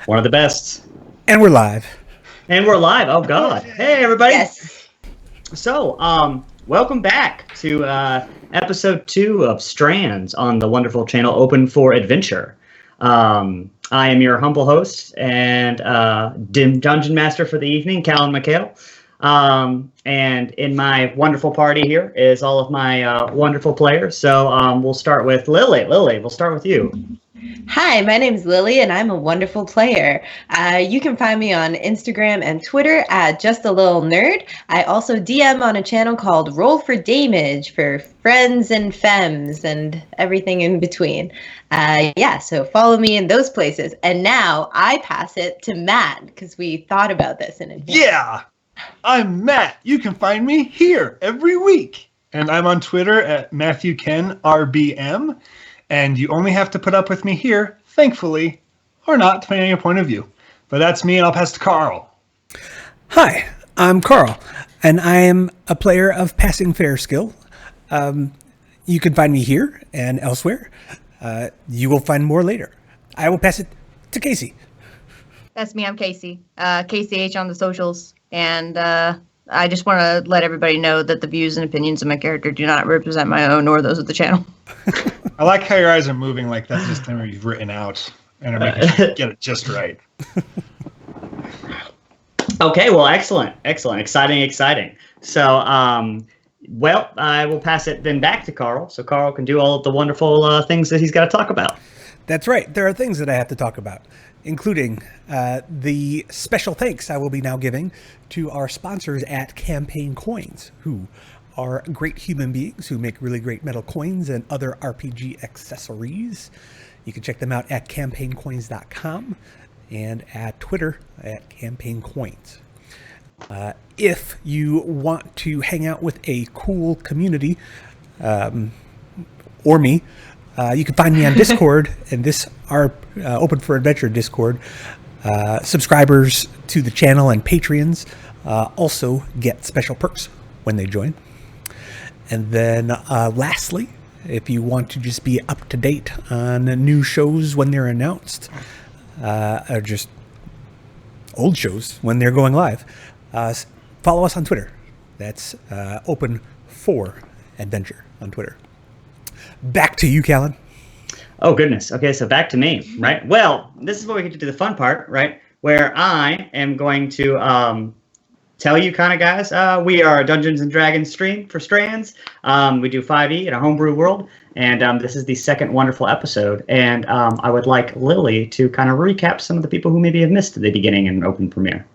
One of the best. And we're live. And we're live. Oh, God. Hey, everybody. Yes. So, welcome back to episode 2 of Strands on the wonderful channel Open for Adventure. I am your humble host and dungeon master for the evening, Callan McHale. And in my wonderful party here is all of my wonderful players. So we'll start with Lily. Lily, we'll start with you. Hi, my name is Lily, and I'm a wonderful player. You can find me on Instagram and Twitter at Just a Little Nerd. I also DM on a channel called Roll for Damage for friends and femmes and everything in between. So follow me in those places. And now I pass it to Matt because we thought about this in advance. Yeah, I'm Matt. You can find me here every week. And I'm on Twitter at MatthewKenRBM. And you only have to put up with me here, thankfully, or not, depending on your point of view. But that's me, and I'll pass to Carl. Hi, I'm Carl, and I am a player of Passing Fair skill. You can find me here and elsewhere. You will find more later. I will pass it to Casey. That's me. I'm Casey. KCH on the socials. And I just want to let everybody know that the views and opinions of my character do not represent my own or those of the channel. I like how your eyes are moving like that's just something you've written out and are making sure you get it just right. Okay, well, excellent. Exciting. So, I will pass it then back to Carl, so Carl can do all of the wonderful things that he's got to talk about. That's right. There are things that I have to talk about, including the special thanks I will be now giving to our sponsors at Campaign Coins, who are great human beings who make really great metal coins and other RPG accessories. You can check them out at campaigncoins.com and at Twitter at campaigncoins. If you want to hang out with a cool community, or me, you can find me on Discord, and our Open for Adventure Discord. Subscribers to the channel and Patreons also get special perks when they join. And then lastly, if you want to just be up to date on new shows when they're announced, or just old shows when they're going live, follow us on Twitter. That's Open for Adventure on Twitter. Back to you, Callan. Oh, goodness. Okay, so back to me, right? Well, this is where we get to do the fun part, right? Where I am going to tell you kind of guys, we are a Dungeons & Dragons stream for Strands. We do 5e in a homebrew world, and this is the second wonderful episode. And I would like Lily to kind of recap some of the people who maybe have missed the beginning and open premiere.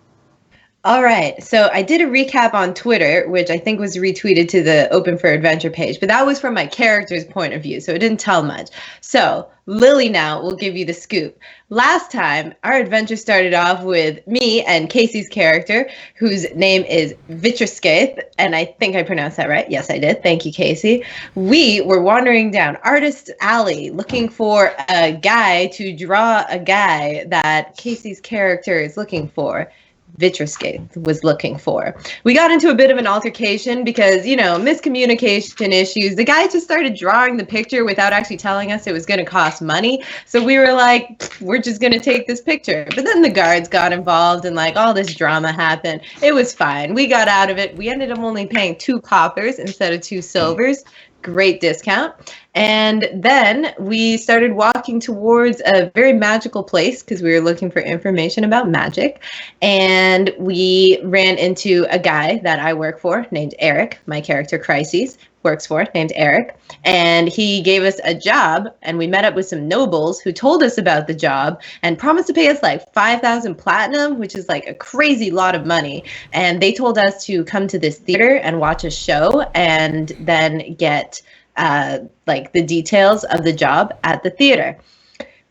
All right, so I did a recap on Twitter, which I think was retweeted to the Open for Adventure page, but that was from my character's point of view, so it didn't tell much. So Lily now will give you the scoop. Last time, our adventure started off with me and Casey's character, whose name is Vitraskaith, and I think I pronounced that right. Yes, I did. Thank you, Casey. We were wandering down Artist's Alley looking for a guy to draw a guy that Casey's character is looking for. Vitraskaith was looking for. We got into a bit of an altercation because, miscommunication issues. The guy just started drawing the picture without actually telling us it was going to cost money. So we were like, we're just going to take this picture. But then the guards got involved and all this drama happened. It was fine. We got out of it. We ended up only paying 2 coppers instead of 2 silvers. Great discount. And then we started walking towards a very magical place because we were looking for information about magic. And we ran into a guy that I work for named Eric. My character, Crises, works for, named Eric. And he gave us a job, and we met up with some nobles who told us about the job and promised to pay us 5,000 platinum, which is a crazy lot of money. And they told us to come to this theater and watch a show and then get the details of the job at the theater.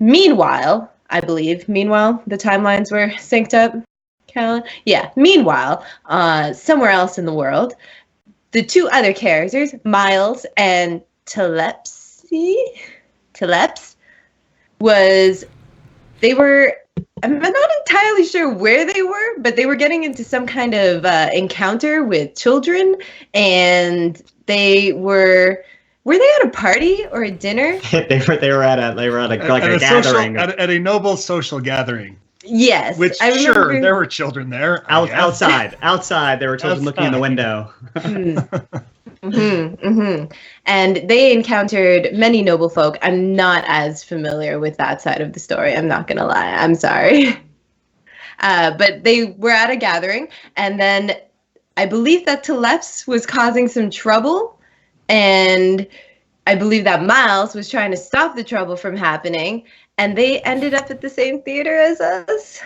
Meanwhile, the timelines were synced up, Callan? Yeah, meanwhile, somewhere else in the world, the 2 other characters, Miles and Teleps, I'm not entirely sure where they were, but they were getting into some kind of encounter with children, and they were they at a party or a dinner? they were at a gathering. At a noble social gathering. Yes, Which, I remember. sure, there were children there. I guess. Outside, there were children looking in the window. And they encountered many noble folk. I'm not as familiar with that side of the story. I'm not gonna lie. I'm sorry. But they were at a gathering, and then I believe that Teleps was causing some trouble, and I believe that Miles was trying to stop the trouble from happening, and they ended up at the same theater as us.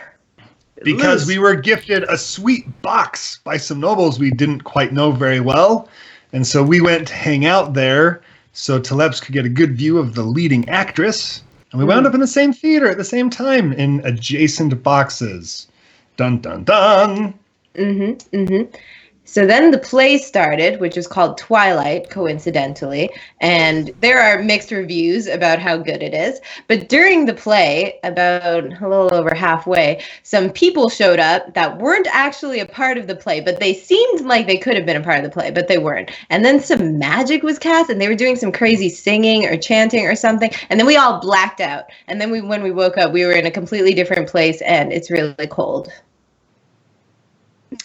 Because we were gifted a sweet box by some nobles we didn't quite know very well. And so we went to hang out there so Teleps could get a good view of the leading actress. And we wound up in the same theater at the same time in adjacent boxes. Dun, dun, dun. So then the play started, which was called Twilight, coincidentally, and there are mixed reviews about how good it is. But during the play, about a little over halfway, some people showed up that weren't actually a part of the play, but they seemed like they could have been a part of the play, but they weren't. And then some magic was cast, and they were doing some crazy singing or chanting or something, and then we all blacked out. And then when we woke up, we were in a completely different place, and it's really cold.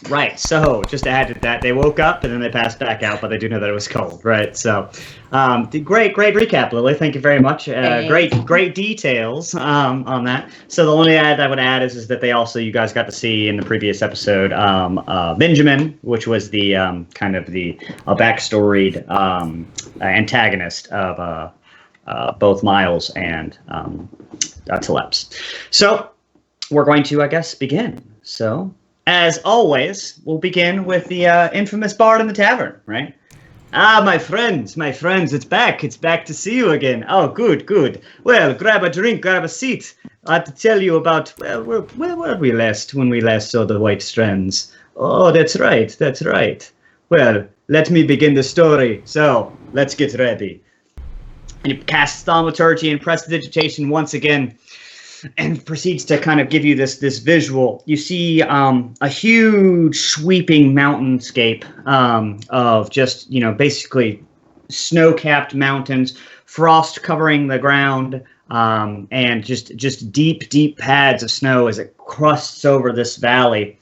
Right. So just to add to that, they woke up and then they passed back out, but they do know that it was cold. Right. So great recap, Lily. Thank you very much. Great details on that. So the only add I would add is that they also, you guys got to see in the previous episode, Benjamin, which was the kind of the backstoried antagonist of both Miles and Teleps. So we're going to, I guess, begin. So, as always, we'll begin with the infamous bard in the tavern, right? Ah, my friends, it's back. It's back to see you again. Oh, good. Well, grab a drink, grab a seat. I have to tell you about, well, where were we last when we last saw the white strands? Oh, that's right. Well, let me begin the story. So, let's get ready. And he casts thaumaturgy and prestidigitation once again, and proceeds to kind of give you this visual. You see a huge sweeping mountainscape of just, basically snow-capped mountains, frost covering the ground, and just deep pads of snow as it crusts over this valley.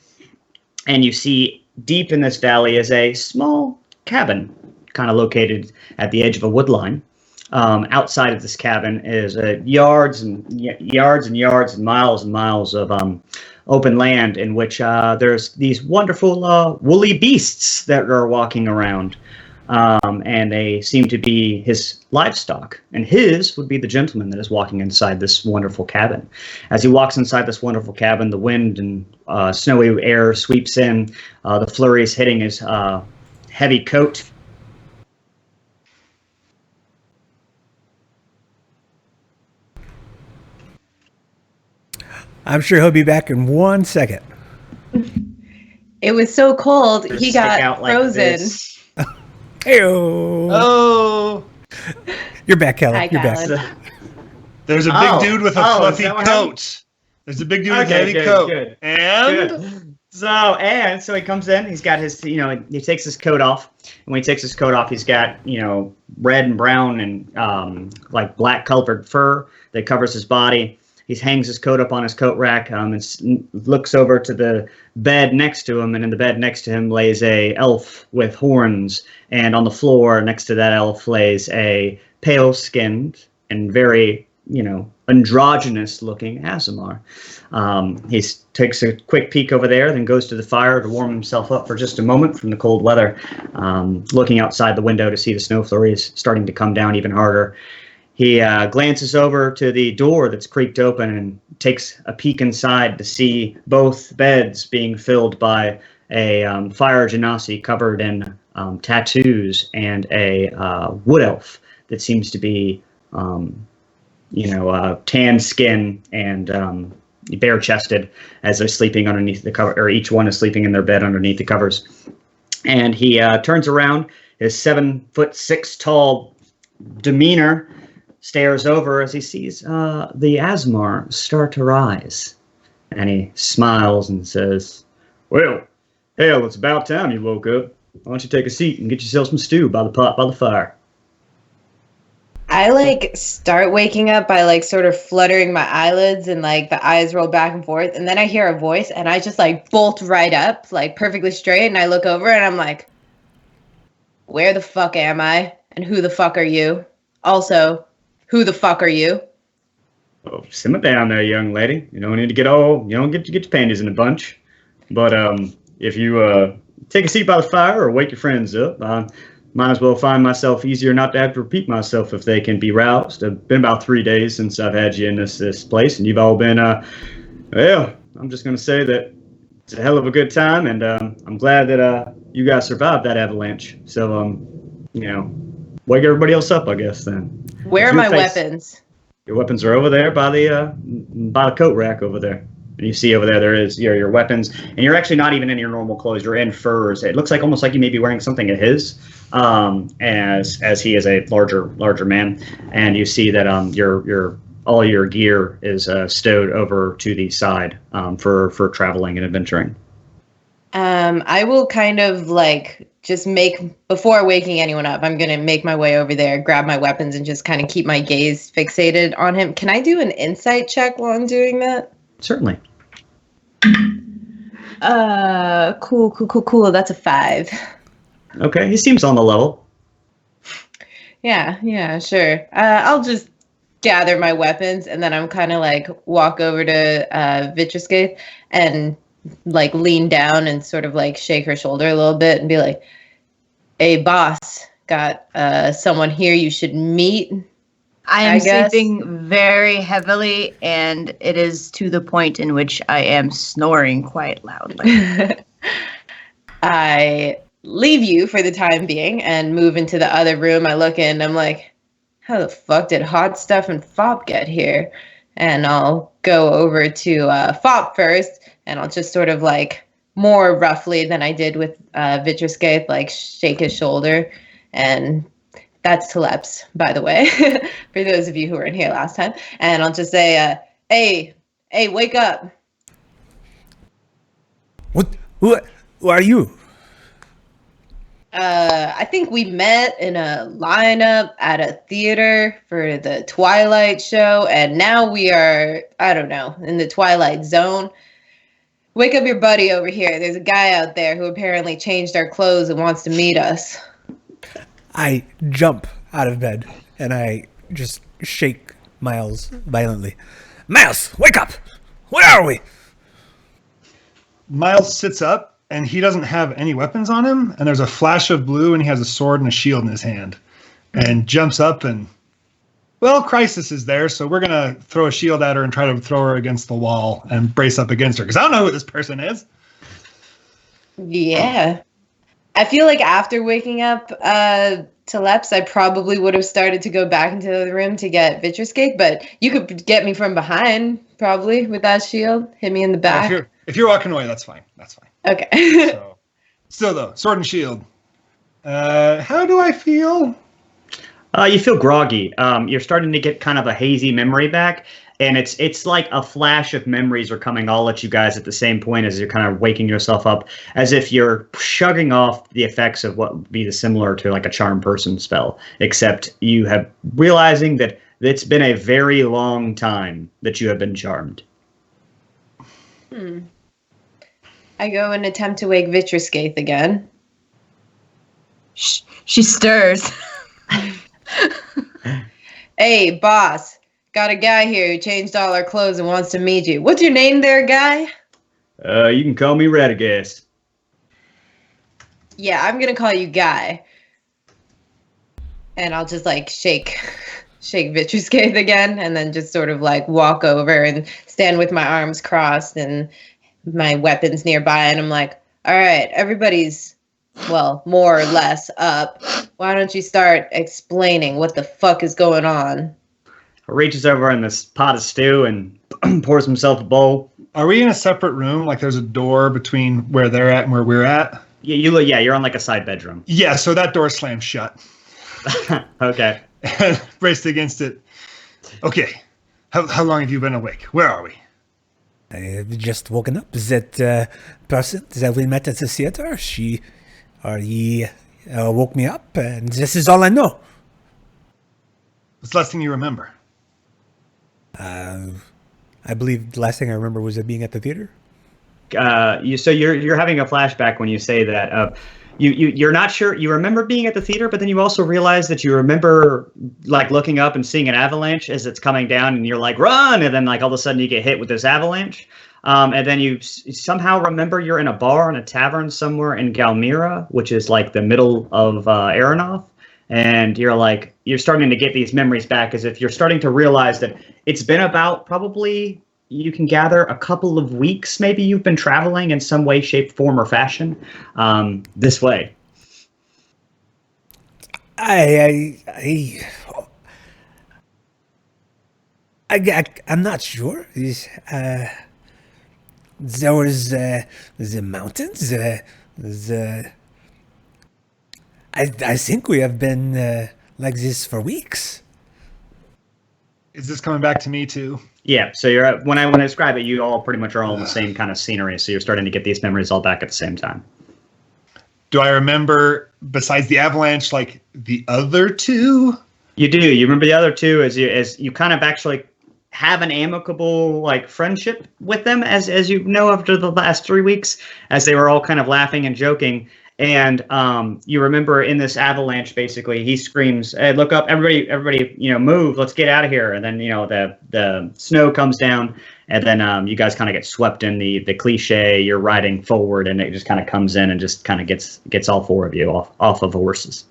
And you see deep in this valley is a small cabin, kind of located at the edge of a wood line. Outside of this cabin is yards and miles and miles of open land in which there's these wonderful woolly beasts that are walking around, and they seem to be his livestock. And his would be the gentleman that is walking inside this wonderful cabin. As he walks inside this wonderful cabin, the wind and snowy air sweeps in, the flurries hitting his heavy coat. I'm sure he'll be back in 1 second. It was so cold, he got frozen. Hey-o. Oh. You're back, Kelly. Hi, You're Callan. back. There's a big dude with a fluffy coat. There's a big dude with a heavy coat. Good. And? Good. So he comes in, he's got his, he takes his coat off. And when he takes his coat off, he's got, red and brown and like black colored fur that covers his body. He hangs his coat up on his coat rack and looks over to the bed next to him, and in the bed next to him lays a elf with horns, and on the floor next to that elf lays a pale-skinned and very, androgynous-looking Aasimar. He takes a quick peek over there, then goes to the fire to warm himself up for just a moment from the cold weather, looking outside the window to see the snow flurries starting to come down even harder. He glances over to the door that's creaked open and takes a peek inside to see both beds being filled by a fire genasi covered in tattoos and a wood elf that seems to be, tan skin and bare-chested as they're sleeping underneath the cover, or each one is sleeping in their bed underneath the covers. And he turns around, his 7'6" tall demeanor stares over as he sees the Aasimar start to rise. And he smiles and says, "Well, hell, it's about time you woke up. Why don't you take a seat and get yourself some stew by the pot by the fire?" I like start waking up by like sort of fluttering my eyelids and like the eyes roll back and forth. And then I hear a voice and I just like bolt right up, like perfectly straight. And I look over and I'm like, where the fuck am I? And who the fuck are you? Also, who the fuck are you? Oh, simmer down there, young lady. You don't need to get your panties in a bunch. But if you take a seat by the fire or wake your friends up, might as well find myself easier not to have to repeat myself if they can be roused. It's been about 3 days since I've had you in this place, and you've all been, well, I'm just going to say that it's a hell of a good time, and I'm glad that you guys survived that avalanche. So, wake everybody else up, I guess, then. Where are my weapons? Your weapons are over there by the coat rack over there. And you see over there is your weapons, and you're actually not even in your normal clothes. You're in furs. It looks like almost like you may be wearing something of his, as he is a larger man. And you see that all your gear is stowed over to the side for traveling and adventuring. I will kind of like just before waking anyone up, I'm going to make my way over there, grab my weapons, and just kind of keep my gaze fixated on him. Can I do an insight check while I'm doing that? Certainly. Cool. That's a 5. Okay, he seems on the level. Yeah, sure. I'll just gather my weapons, and then I'm kind of like walk over to Vitruscaith and like lean down and sort of like shake her shoulder a little bit and be like, "Hey, boss, got someone here you should meet." I am sleeping very heavily, and it is to the point in which I am snoring quite loudly. I leave you for the time being and move into the other room. I look in, I'm like, how the fuck did Hot Stuff and Fop get here? And I'll go over to Fop first, and I'll just sort of like more roughly than I did with Vitruscaith, like shake his shoulder. And that's Teleps, by the way, for those of you who weren't here last time. And I'll just say, hey, wake up. What? Who are you? I think we met in a lineup at a theater for the Twilight show, and now we are, I don't know, in the Twilight Zone. Wake up your buddy over here. There's a guy out there who apparently changed our clothes and wants to meet us. I jump out of bed and I just shake Miles violently. Miles, wake up! Where are we? Miles sits up and he doesn't have any weapons on him. And there's a flash of blue and he has a sword and a shield in his hand. And jumps up and, well, Crisis is there. So we're going to throw a shield at her and try to throw her against the wall and brace up against her. Because I don't know who this person is. Yeah. I feel like after waking up Teleps, I probably would have started to go back into the room to get Vitruscaith, but you could get me from behind probably with that shield. Hit me in the back. If you're walking away, that's fine. Okay. So, still though, sword and shield. How do I feel? You feel groggy. You're starting to get kind of a hazy memory back. And it's like a flash of memories are coming all at you guys at the same point as you're kind of waking yourself up, as if you're shugging off the effects of what would be similar to like a charm person spell, except you have realizing that it's been a very long time that you have been charmed. I go and attempt to wake Vitruscaith again. She stirs. Hey, boss. Got a guy here who changed all our clothes and wants to meet you. What's your name there, guy? You can call me Radagast. Yeah, I'm gonna call you Guy. And I'll just like shake Vitruscaith again, and then just sort of like walk over and stand with my arms crossed and my weapons nearby, and I'm like, all right, everybody's, well, more or less up. Why don't you start explaining what the fuck is going on? Reaches over in this pot of stew and pours himself a bowl. Are we in a separate room? Like there's a door between where they're at and where we're at? Yeah, you're on like a side bedroom. Yeah, so that door slams shut. Okay. Braced against it. Okay. How long have you been awake? Where are we? I've just woken up. That person that we met at the theater, he woke me up, and this is all I know. What's the last thing you remember? I believe the last thing I remember was it being at the theater. You're having a flashback when you say that. You're not sure. You remember being at the theater, but then you also realize that you remember like looking up and seeing an avalanche as it's coming down, and you're like, run! And then like all of a sudden you get hit with this avalanche. And then you somehow remember you're in a bar in a tavern somewhere in Galmira, which is like the middle of Aeronoth. And you're starting to get these memories back, as if you're starting to realize that it's been about probably, you can gather, a couple of weeks. Maybe you've been traveling in some way, shape, form, or fashion this way. I'm not sure. There was the mountains. I think we have been like this for weeks. Is this coming back to me too? Yeah. So you're when I describe it, you all pretty much are all in the same kind of scenery. So you're starting to get these memories all back at the same time. Do I remember, besides the avalanche, like the other two? You do. You remember the other two as you kind of actually have an amicable like friendship with them, as you know, after the last 3 weeks, as they were all kind of laughing and joking. And you remember in this avalanche, basically, he screams, "Hey, look up, everybody, move, let's get out of here." And then, the snow comes down, and then you guys kind of get swept in the cliche, you're riding forward, and it just kind of comes in and just kind of gets all four of you off of horses.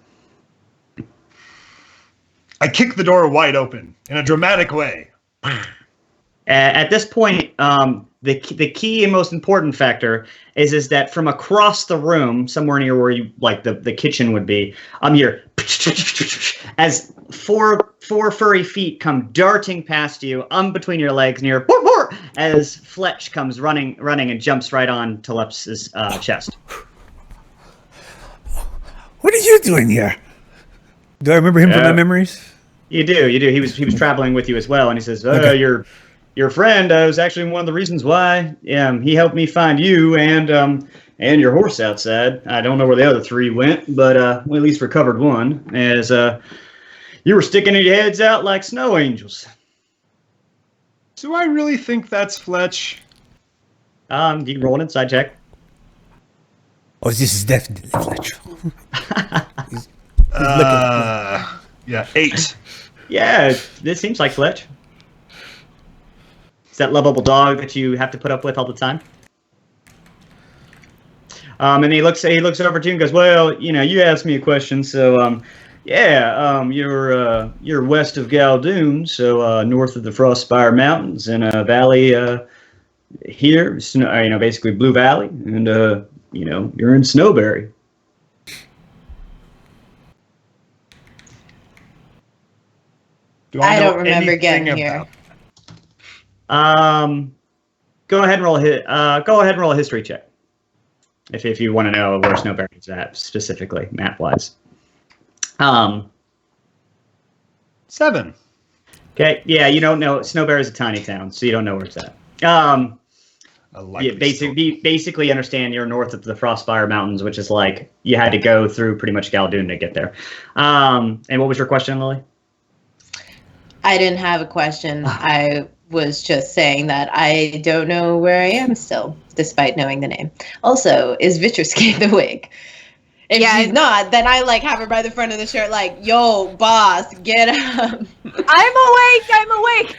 I kick the door wide open in a dramatic way. At this point, the key and most important factor is that from across the room, somewhere near where you like the kitchen would be, you're as four furry feet come darting past you, between your legs, and you're as Fletch comes running and jumps right on Telep's chest. What are you doing here? Do I remember him from my memories? You do. He was traveling with you as well, and he says, Okay. Your friend was actually one of the reasons why he helped me find you and your horse outside. I don't know where the other three went, but we at least recovered one, as you were sticking your heads out like snow angels. Do I really think that's Fletch? You can roll an inside check. Oh, this is definitely Fletch. He's Yeah, 8. Yeah, this seems like Fletch. It's that lovable dog that you have to put up with all the time. And he looks over to you and goes, "Well, you asked me a question, so you're west of Galdoon, so north of the Frostspire Mountains in a valley here, basically Blue Valley, and you're in Snowberry." I don't remember getting here. Go ahead and roll a history check. If you want to know where Snowberry is at specifically, map wise. 7. Okay, yeah, you don't know. Snowberry is a tiny town, so you don't know where it's at. Basically understand you're north of the Frostspire Mountains, which is like you had to go through pretty much Galdoon to get there. And what was your question, Lily? I didn't have a question. I was just saying that I don't know where I am still, despite knowing the name. Also, is Vitruscape awake? If she's not, then I have her by the front of the shirt, like, "Yo, boss, get up." I'm awake.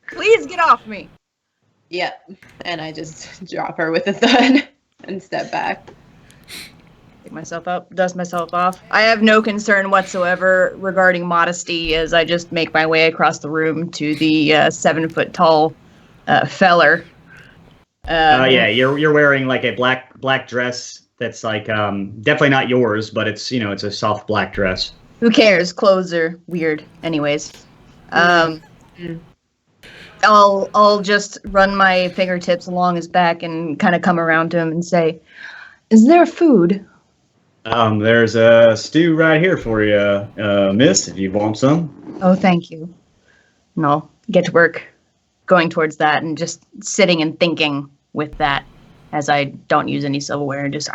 Please get off me. Yep. And I just drop her with a thud and step back. Pick myself up, dust myself off. I have no concern whatsoever regarding modesty as I just make my way across the room to the 7-foot-tall feller. You're wearing like a black dress that's like definitely not yours, but it's it's a soft black dress. Who cares? Clothes are weird, anyways. I'll just run my fingertips along his back and kind of come around to him and say, "Is there food?" There's a stew right here for you, miss, if you want some. Oh, thank you. No, get to work. Going towards that and just sitting and thinking with that as I don't use any silverware and just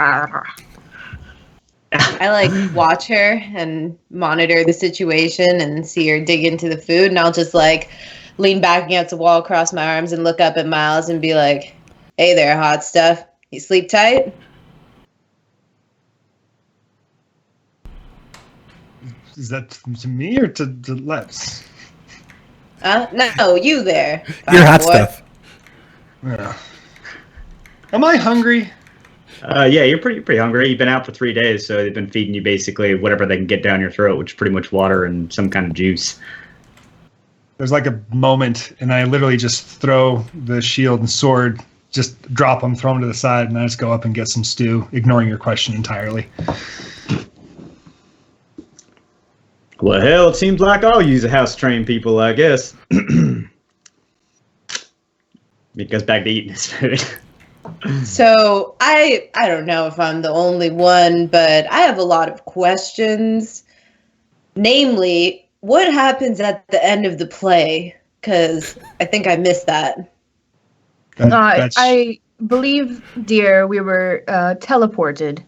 I like watch her and monitor the situation and see her dig into the food, and I'll just like lean back against the wall, cross my arms, and look up at Miles and be like, "Hey there, hot stuff. You sleep tight?" Is that to me or to Lex? No, you there. You're fine hot boy. stuff. Yeah. Am I hungry? Yeah, you're pretty hungry. You've been out for 3 days, so they've been feeding you basically whatever they can get down your throat, which is pretty much water and some kind of juice. There's like a moment, and I literally just throw the shield and sword, just drop them, throw them to the side, and I just go up and get some stew, ignoring your question entirely. Well, hell, it seems like I'll use a house-trained people, I guess. He goes back to eating his food. So I don't know if I'm the only one, but I have a lot of questions. Namely, what happens at the end of the play? Because I think I missed that. I believe, dear, we were teleported.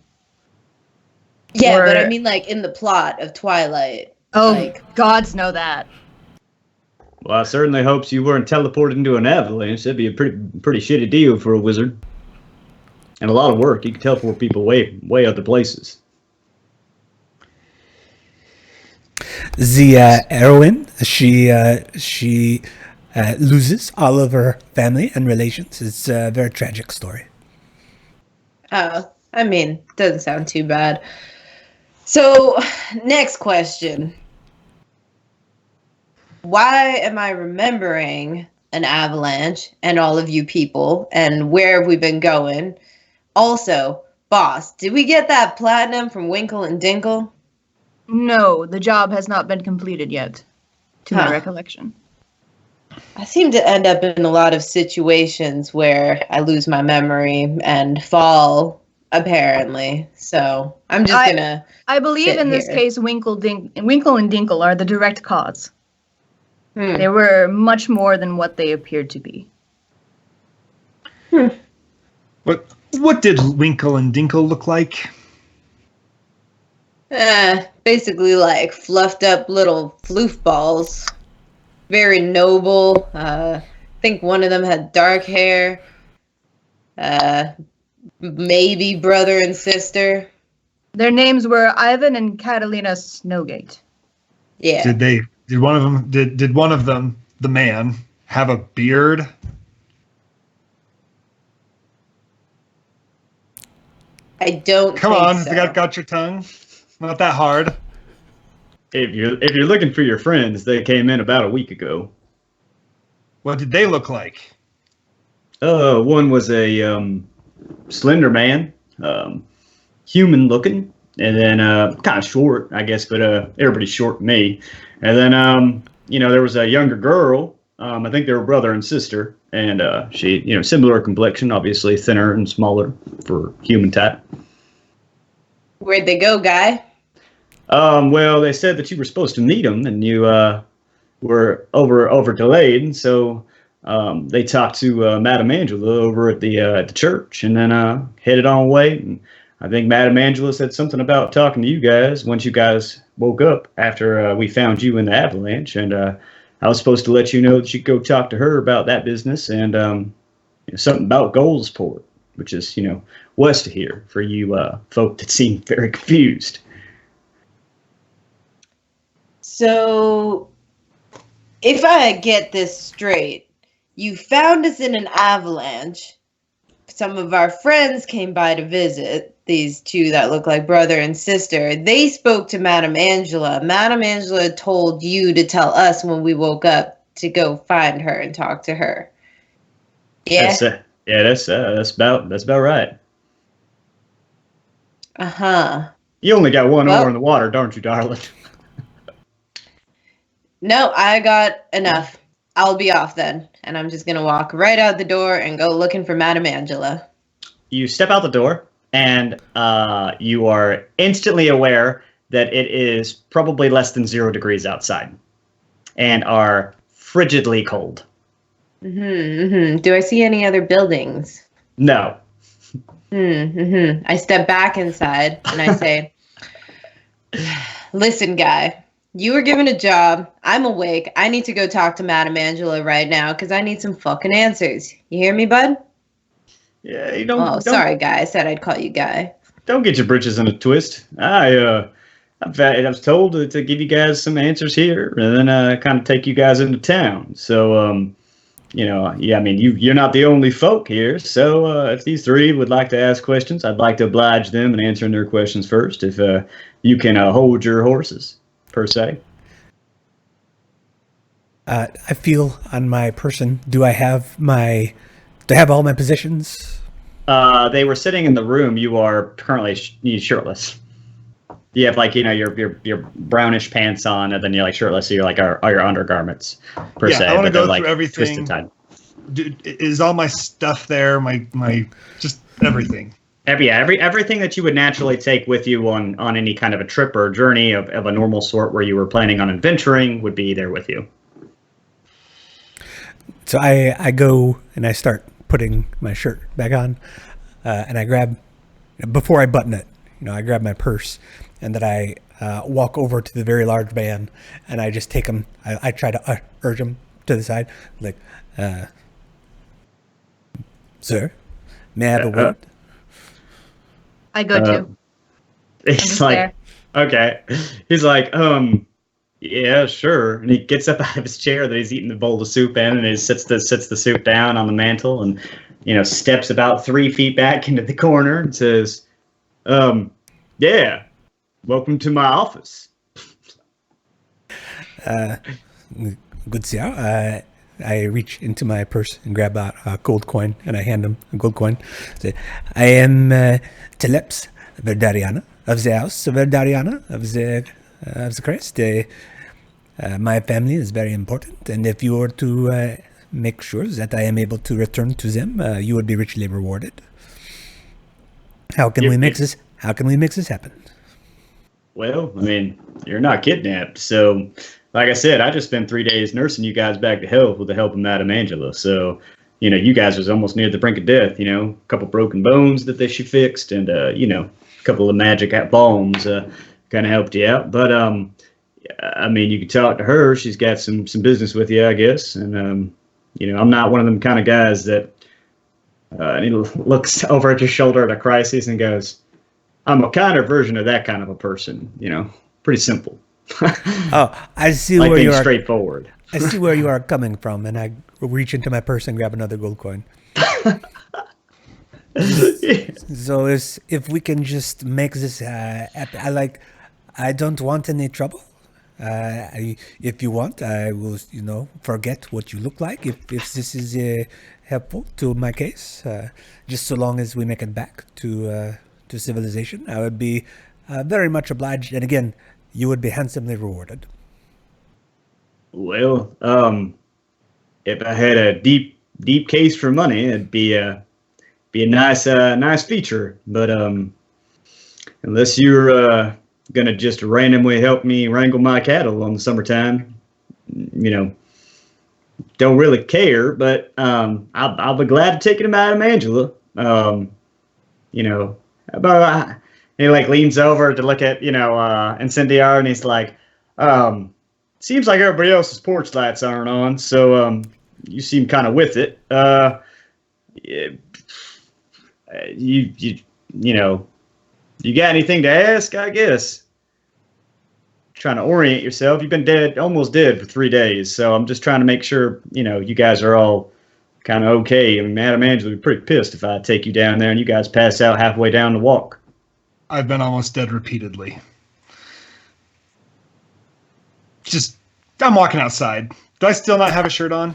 Yeah, but I mean like in the plot of Twilight. Oh, Like, gods know that. Well, I certainly hopes you weren't teleported into an avalanche. That'd be a pretty shitty deal for a wizard. And a lot of work. You can teleport people way other places. The heroine, she loses all of her family and relations. It's a very tragic story. oh, I mean, doesn't sound too bad. So, next question. Why am I remembering an avalanche and all of you people, and where have we been going? Also, boss, did we get that platinum from Winkle and Dinkle? No, the job has not been completed yet, to my Huh. recollection. I seem to end up in a lot of situations where I lose my memory and fall, apparently. So I'm just gonna. I believe sit in this here. case, Winkle and Dinkle are the direct cause. Hmm. They were much more than what they appeared to be. What did Winkle and Dinkle look like? Basically like fluffed up little floof balls. Very noble. I think one of them had dark hair. Maybe brother and sister. Their names were Ivan and Catalina Snowgate. Yeah. Did one of them, the man, have a beard? I don't Come think on, so. got your tongue. Not that hard. If you're looking for your friends, they came in about a week ago. What did they look like? One was a slender man, human looking, and then kind of short, I guess, but everybody's short to me. And then there was a younger girl. I think they were brother and sister, and she, similar complexion, obviously thinner and smaller for human type. Where'd they go, guy? Well, they said that you were supposed to meet them, and you were over delayed, and so they talked to Madame Angela over at the church, and then headed on away. And I think Madame Angela said something about talking to you guys once you guys woke up after we found you in the avalanche, and I was supposed to let you know that you could go talk to her about that business and something about Goldsport, which is west of here for you folk that seem very confused. So, if I get this straight, you found us in an avalanche. Some of our friends came by to visit, these two that look like brother and sister. They spoke to Madame Angela. Madame Angela told you to tell us when we woke up to go find her and talk to her. Yeah? That's about right. Uh-huh. You only got one Well- oar in the water, don't you, darling? No, I got enough. I'll be off then. And I'm just going to walk right out the door and go looking for Madame Angela. You step out the door, and you are instantly aware that it is probably less than 0 degrees outside and are frigidly cold. Do I see any other buildings? No. I step back inside and I say, Listen, guy, you were given a job. I'm awake. I need to go talk to Madame Angela right now because I need some fucking answers. You hear me, bud? Yeah, you Oh, don't sorry, guy. I said I'd call you guy. don't get your britches in a twist. I was told to give you guys some answers here, and then kind of take you guys into town. So yeah, I mean you're not the only folk here. So if these three would like to ask questions, I'd like to oblige them in answering their questions first. If you can hold your horses per se. I feel on my person. Do I have all my positions? They were sitting in the room. You are currently shirtless. You have like your brownish pants on, and then you're like shirtless. So you're like are your undergarments per se. I want to go like through everything. Twisted tied. Is all my stuff there? My just everything. Everything that you would naturally take with you on any kind of a trip or a journey of a normal sort where you were planning on adventuring would be there with you. So I go and I start putting my shirt back on, and I grab, before I button it, I grab my purse, and then I walk over to the very large man, and I just take him. I try to urge him to the side, like, sir, may I have a word? I go too. He's like, there. okay. He's like, yeah, sure. And he gets up out of his chair that he's eating the bowl of soup in, and he sits the soup down on the mantle, and steps about 3 feet back into the corner and says, yeah, welcome to my office. Good sir. I reach into my purse and grab out a gold coin, and I hand him a gold coin. Say, I am Teleps Verdariana of the house of Verdariana of the crest. My family is very important, and if you were to make sure that I am able to return to them, you would be richly rewarded. How can we make this? How can we make this happen? Well, I mean, you're not kidnapped, so like I said, I just spent 3 days nursing you guys back to health with the help of Madame Angela. So, you guys was almost near the brink of death. A couple broken bones that she fixed, and a couple of magic bombs kind of helped you out. But I mean, you could talk to her. She's got some business with you, I guess. And I'm not one of them kind of guys that and he looks over at your shoulder at a crisis and goes, I'm a kinder version of that kind of a person. Pretty simple. Oh, I see like where you are. Straightforward. I see where you are coming from, and I reach into my purse and grab another gold coin. So if we can just make this happen, I don't want any trouble. If you want, I will, forget what you look like. If this is helpful to my case, just so long as we make it back to civilization, I would be very much obliged. And again, you would be handsomely rewarded. Well, if I had a deep case for money, it'd be a nice feature. But unless you're gonna just randomly help me wrangle my cattle on the summertime, don't really care. But I'll be glad to take it to Madame Angela. About he leans over to look at Incendiar, and he's like, seems like everybody else's porch lights aren't on, so you seem kind of with it. You got anything to ask? I guess. Trying to orient yourself. You've been almost dead for 3 days, so I'm just trying to make sure you guys are all kind of okay. I mean, Madame Angela would be pretty pissed if I take you down there and you guys pass out halfway down the walk. I've been almost dead repeatedly. I'm walking outside. Do I still not have a shirt on?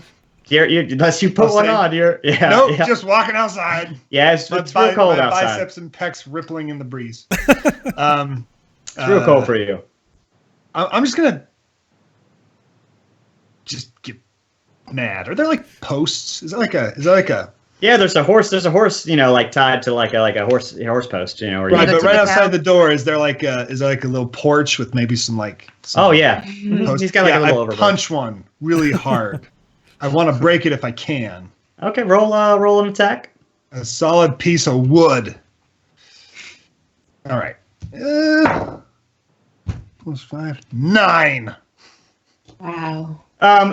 Unless you put one on, just walking outside. Yeah, it's real cold outside. Biceps and pecs rippling in the breeze. It's real cold for you. I'm just gonna get mad. Are there posts? Is that like a? Yeah, there's a horse. There's a horse, tied to like a horse post, Right, but right outside the door, is there a little porch with maybe some oh yeah, he's got a little overboard. Punch one really hard. I want to break it if I can. Okay, roll an attack. A solid piece of wood. All right. plus 5. 9. Wow.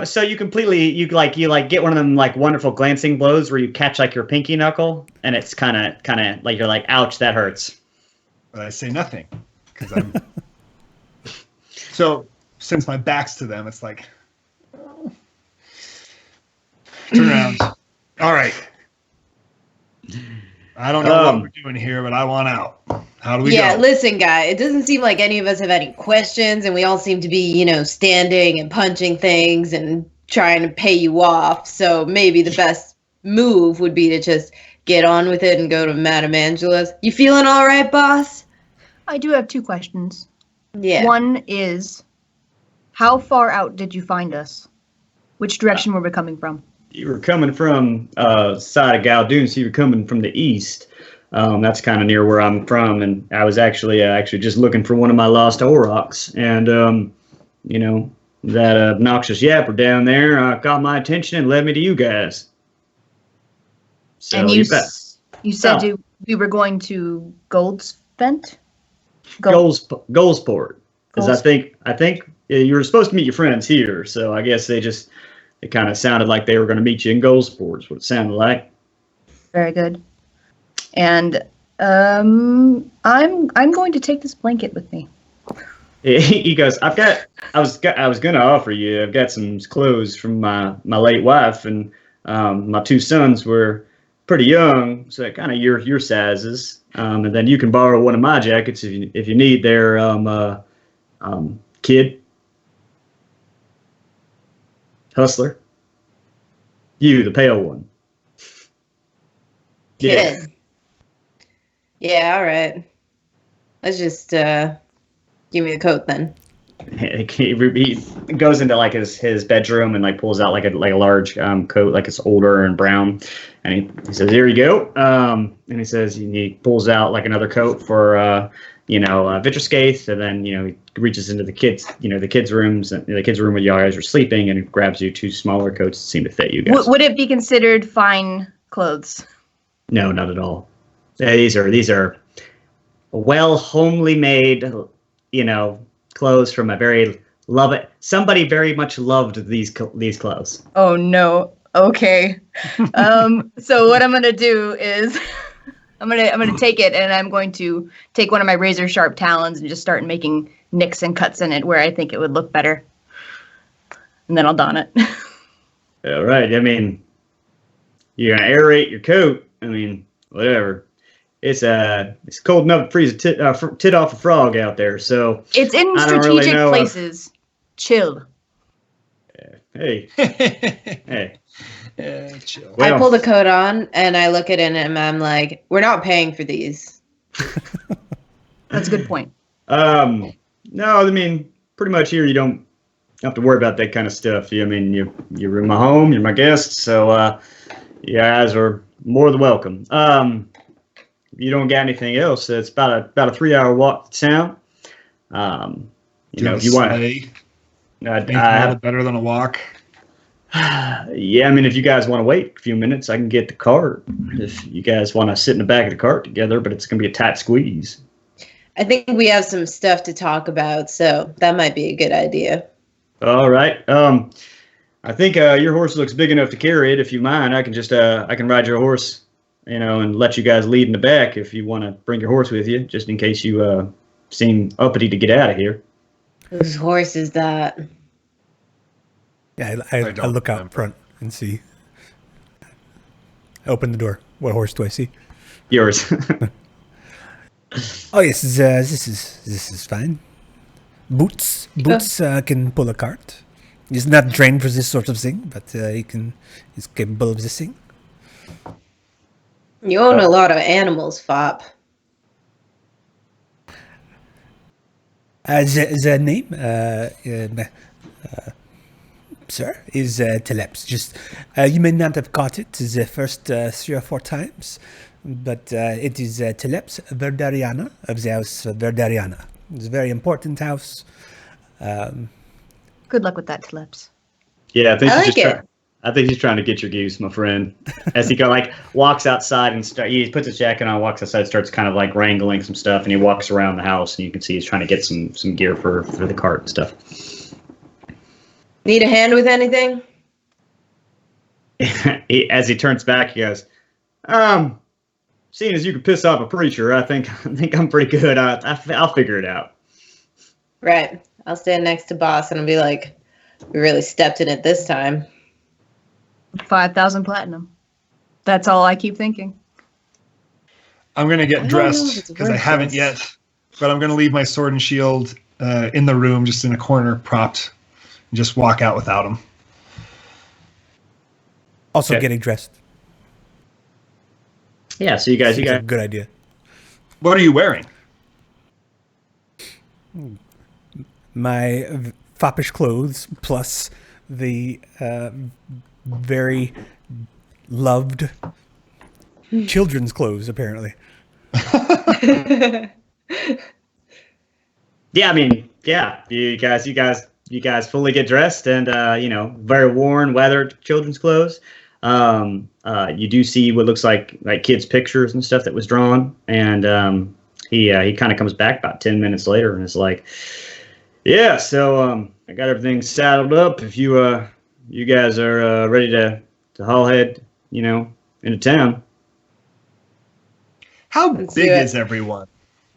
So you get one of them like wonderful glancing blows where you catch like your pinky knuckle, and it's kind of like you're like, ouch, that hurts. But I say nothing because I'm. So since my back's to them, it's like. Turn around. All right. I don't know what we're doing here, but I want out. How do we go? Yeah, listen, guy, it doesn't seem like any of us have any questions, and we all seem to be, standing and punching things and trying to pay you off. So maybe the best move would be to just get on with it and go to Madame Angela's. You feeling all right, boss? I do have 2 questions. Yeah. One is, how far out did you find us? Which direction were we coming from? You were coming from side of Galdoon, so you were coming from the east. That's kind of near where I'm from, and I was actually just looking for one of my lost Aurochs, and that obnoxious yapper down there caught my attention and led me to you guys. So and you said we were going to Goldspent? Goldsport, because I think you were supposed to meet your friends here, so I guess it kind of sounded like they were going to meet you in Goldsport, is what it sounded like. Very good. And I'm going to take this blanket with me. He goes, I was going to offer you, I've got some clothes from my late wife, and my 2 sons were pretty young, so kind of your sizes. And then you can borrow one of my jackets if you need their kid. Hustler. You, the pale one. Kid. Yeah, all right. Let's just give me the coat then. He goes into like his bedroom and like pulls out like a large coat, like it's older and brown, and he says, "Here you go." And he says he pulls out like another coat for Vitrascaith, and then he reaches into the kids rooms, and the kids room where you guys are sleeping, and grabs you 2 smaller coats that seem to fit you guys. Would it be considered fine clothes? No, not at all. These are well homely made, clothes from a very somebody very much loved these clothes. Oh no. Okay. So what I'm gonna do is I'm gonna take it, and I'm going to take one of my razor sharp talons and just start making nicks and cuts in it where I think it would look better, and then I'll don it. All right. I mean, you're gonna aerate your coat. I mean, whatever. It's cold enough to freeze a tit off a frog out there. So it's in strategic places. Chill. Hey. Hey. Yeah, chill. I pull the coat on and I look at it and I'm like, we're not paying for these. That's a good point. No, I mean, pretty much here you don't have to worry about that kind of stuff. You're in my home, you're my guest, so you guys are more than welcome. If you don't got anything else, it's about a 3-hour walk to town. If you want to, I better than a walk. Yeah, I mean, if you guys want to wait a few minutes, I can get the cart. If you guys want to sit in the back of the cart together, but it's going to be a tight squeeze. I think we have some stuff to talk about, so that might be a good idea. All right. I think your horse looks big enough to carry it. If you mind, I can ride your horse, and let you guys lead in the back if you want to bring your horse with you, just in case you seem uppity to get out of here. Whose horse is that? Yeah, I look out front and see. I open the door. What horse do I see? Yours. Oh yes, this is fine. Boots can pull a cart. He's not trained for this sort of thing, but he's capable of this thing. You own a lot of animals, Fop. The name, sir, is Teleps. Just you may not have caught it the first 3 or 4 times, but it is Teleps Verdariana of the house Verdariana. It's a very important house. Good luck with that, Teleps. Yeah, I think I think he's trying to get your goose, my friend. As he walks outside and he puts his jacket on, walks outside, starts kind of like wrangling some stuff, and he walks around the house, and you can see he's trying to get some gear for the cart and stuff. Need a hand with anything? As he turns back, he goes, seeing as you can piss off a preacher, I think I'm pretty good. I'll figure it out. Right. I'll stand next to Boss and I'll be like, we really stepped in it this time. 5,000 platinum. That's all I keep thinking. I'm going to get dressed because I haven't yet, but I'm going to leave my sword and shield in the room, just in a corner, propped, and just walk out without them. Also getting dressed. Yeah, so you guys, a good idea. What are you wearing? My foppish clothes plus the very loved children's clothes, apparently. Yeah, I mean, yeah, you guys fully get dressed and very worn, weathered children's clothes. You do see what looks like kids' pictures and stuff that was drawn, and he kind of comes back about 10 minutes later and is like, "Yeah, so I got everything saddled up. If you guys are ready to haul head, into town." How big is everyone?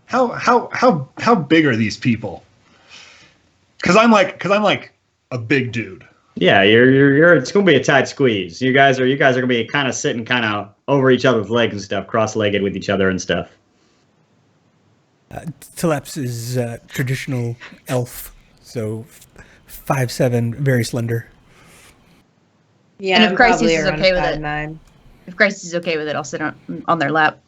How big are these people? Because I'm like a big dude. Yeah, you're. It's gonna be a tight squeeze. You guys are gonna be kind of sitting kind of over each other's legs and stuff, cross-legged with each other and stuff. Teleps is traditional elf, so 5'7", very slender. Yeah, And if I'm Crisis probably is around okay with it. 5'9". If Grace is okay with it, I'll sit on their lap.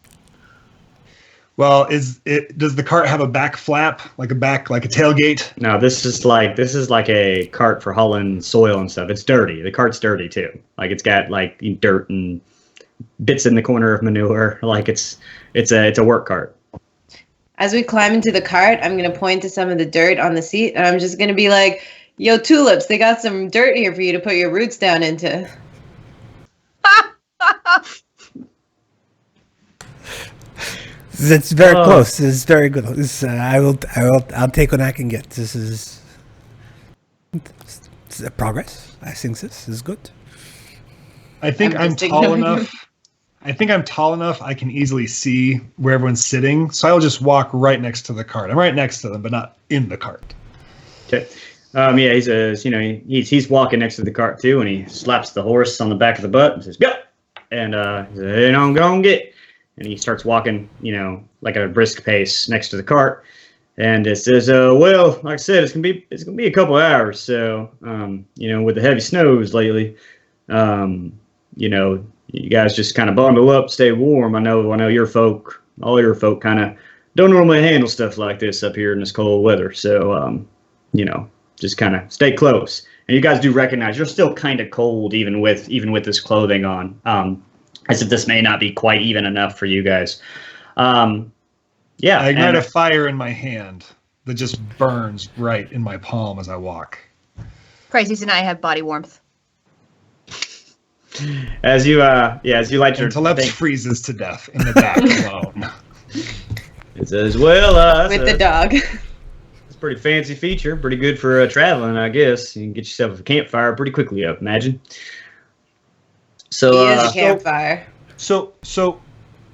Well, does the cart have a back flap, like a tailgate? No, this is like a cart for hauling soil and stuff. It's dirty. The cart's dirty too. Like it's got like dirt and bits in the corner of manure. Like it's a work cart. As we climb into the cart, I'm going to point to some of the dirt on the seat, and I'm just going to be like, "Yo, Tulips, they got some dirt here for you to put your roots down into." It's very close. It's very good. I'll take what I can get. This is progress. I think this is good. I think I'm tall enough. I think I'm tall enough. I can easily see where everyone's sitting, so I'll just walk right next to the cart. I'm right next to them, but not in the cart. Okay. Yeah, he's walking next to the cart too, and he slaps the horse on the back of the butt and says, "Go!" And he says, "Hey, I'm gonna get." And he starts walking, like at a brisk pace next to the cart, and it says, "Well, like I said, it's gonna be a couple hours. So, with the heavy snows lately, you guys just kind of bundle up, stay warm. I know all your folk kind of don't normally handle stuff like this up here in this cold weather. So, just kind of stay close. And you guys do recognize you're still kind of cold, even with this clothing on. As if this may not be quite even enough for you guys. Yeah. I ignite a fire in my hand that just burns right in my palm as I walk. Crisis and I have body warmth. As you light your Teleps freezes to death in the back alone. It says, "Well, With the dog. It's a pretty fancy feature, pretty good for traveling, I guess. You can get yourself a campfire pretty quickly, I imagine." So, He is a campfire. So,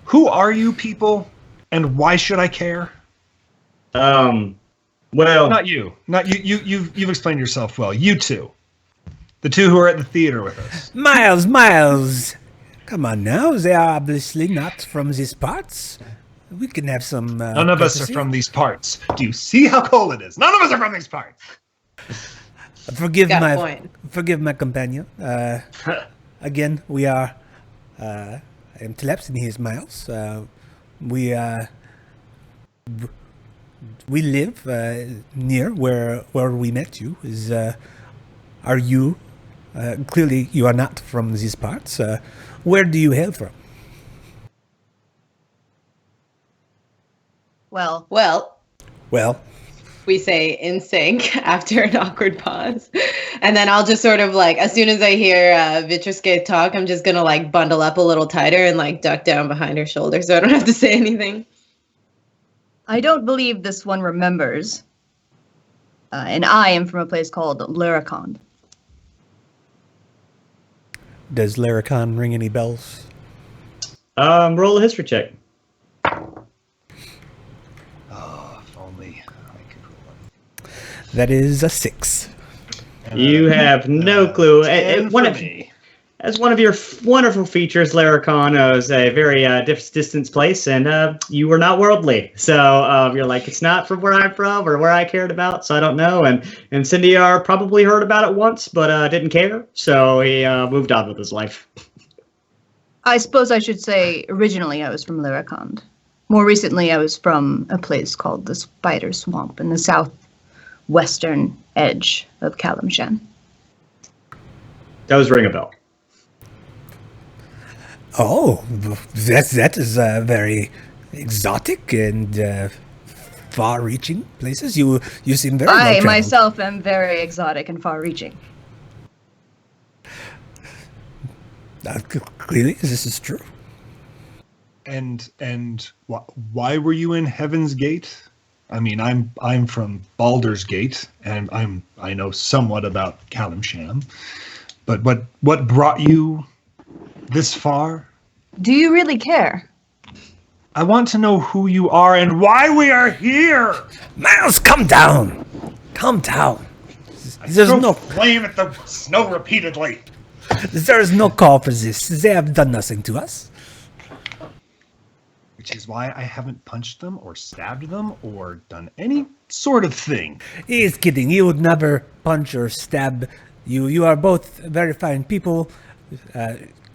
who are you people, and why should I care? well, Not you. You've explained yourself well. You two. The two who are at the theater with us. Miles! Come on now. They are obviously not from these parts. We can have some... None of us are from these parts. Do you see how cold it is? None of us are from these parts. Forgive Got a point. my companion. Again, we are... I am Teleps and he is Miles. We live near where we met you. Are you... clearly, you are not from these parts. Where do you hail from? Well, Well, we say in sync after an awkward pause. And then I'll just sort of like, as soon as I hear Vitriske talk, I'm just going to like bundle up a little tighter and like duck down behind her shoulder so I don't have to say anything. I don't believe this one remembers. And I am from a place called Laracon. Does Laracon ring any bells? Roll a history check. Oh, if only I could roll it. That is a 6. You have no clue. 10 for me. As one of your wonderful features, Laracon is a very distant place, and you were not worldly. So you're like, it's not from where I'm from or where I cared about, so I don't know. And Cindyar probably heard about it once, but didn't care, so he moved on with his life. I suppose I should say originally I was from Laracon. More recently, I was from a place called the Spider Swamp in the southwestern edge of Kalimshan. Does ring a bell. Oh, that is very exotic and far-reaching places. You seem very I well-traveled. myself am very exotic and far-reaching. Clearly, this is true. And why were you in Heaven's Gate? I mean, I'm from Baldur's Gate, and I know somewhat about Kalimshan. But what brought you this far? Do you really care? I want to know who you are and why we are here. Miles, come down. Come down. There's Throw no flame at the snow repeatedly. There is no call for this. They have done nothing to us. Which is why I haven't punched them or stabbed them or done any sort of thing. He's kidding. He would never punch or stab you. You are both very fine people.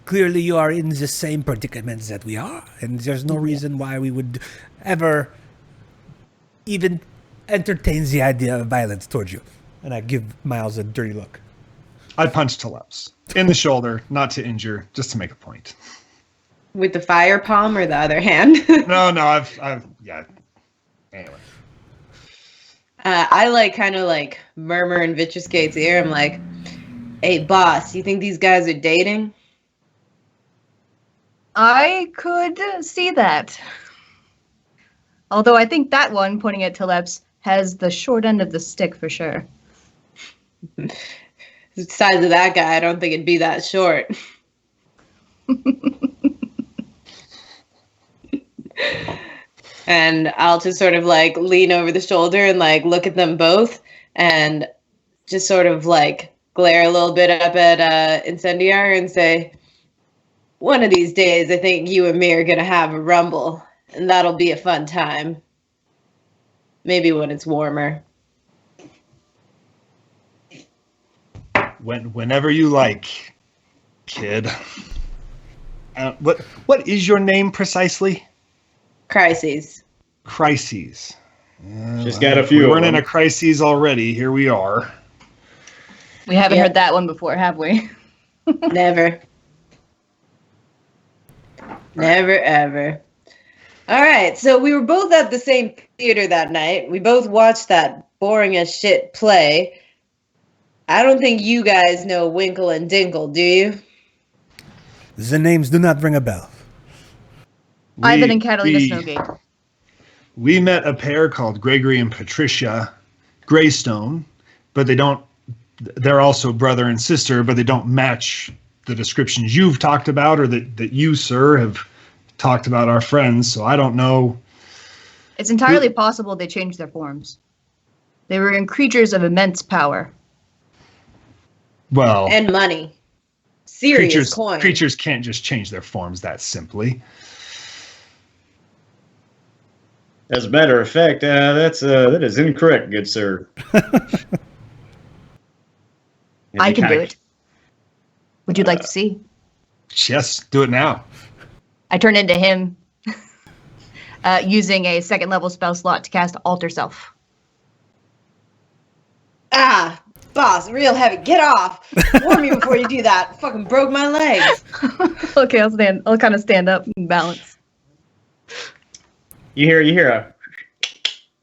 Clearly, you are in the same predicaments that we are, and there's no reason why we would ever even entertain the idea of violence towards you. And I give Miles a dirty look. I punched Teleps in the shoulder, not to injure, just to make a point. With the fire palm or the other hand? No, I've yeah. Anyway. I like kind of like murmur in Vitruske's ear. I'm like, hey, boss, you think these guys are dating? I could see that. Although I think that one, pointing at Teleps, has the short end of the stick for sure. The size of that guy, I don't think it'd be that short. And I'll just sort of like lean over the shoulder and like look at them both and just sort of like glare a little bit up at Incendiar and say, one of these days I think you and me are going to have a rumble, and that'll be a fun time. Maybe when it's warmer. Whenever you like, kid. What is your name precisely? Crises. Crises. She's got a few. We weren't in a crises already. Here we are. We haven't Yeah. heard that one before, have we? Never. Never, ever. All right, so we were both at the same theater that night. We both watched that boring as shit play. I don't think you guys know Winkle and Dinkle, do you? The names do not ring a bell. I've been in Catalina Snowgate. We met a pair called Gregory and Patricia Greystone, but they're also brother and sister, but they don't match the descriptions you've talked about or that you, sir, have talked about our friends, so I don't know. It's entirely possible they changed their forms. They were creatures of immense power. Well, And money. Serious coin. creatures can't just change their forms that simply. As a matter of fact, that is incorrect, good sir. I can do it. Would you like to see? Yes, do it now. I turn into him using a second level spell slot to cast Alter Self. Ah, boss, real heavy. Get off. Warn me before you do that. Fucking broke my legs. Okay, I'll kind of stand up and balance. You hear a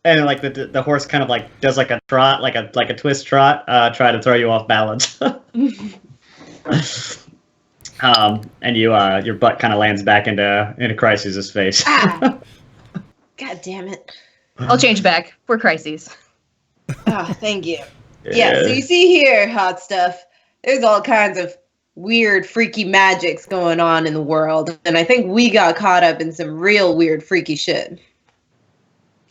And like the horse kind of like does like a trot, like a twist trot, try to throw you off balance. And you your butt kind of lands back into Crisis' face. God damn it. I'll change back for Crises. Oh, thank you. Yeah, so you see here, hot stuff, there's all kinds of weird, freaky magics going on in the world. And I think we got caught up in some real weird, freaky shit.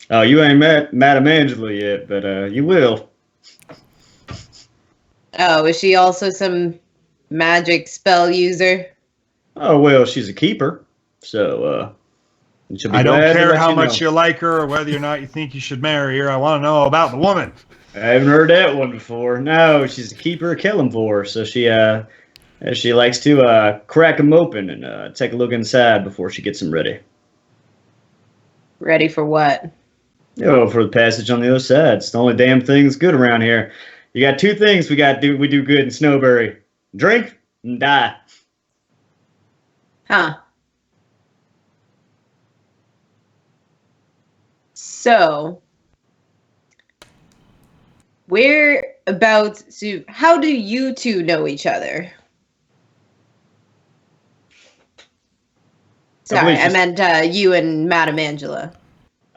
Oh, you ain't met Madame Angela yet, but you will. Oh, is she also some magic spell user? Oh, well, she's a keeper, so she'll be I don't glad to care let how you much know. you like her or whether or not you think you should marry her. I want to know about the woman. I haven't heard that one before. No, she's a keeper of Killenvor, so she likes to crack them open and take a look inside before she gets them ready. Ready for what? Oh, for the passage on the other side. It's the only damn thing that's good around here. You got two things we do good in Snowberry: drink and die. Huh. So, how do you two know each other? Sorry, I meant you and Madame Angela.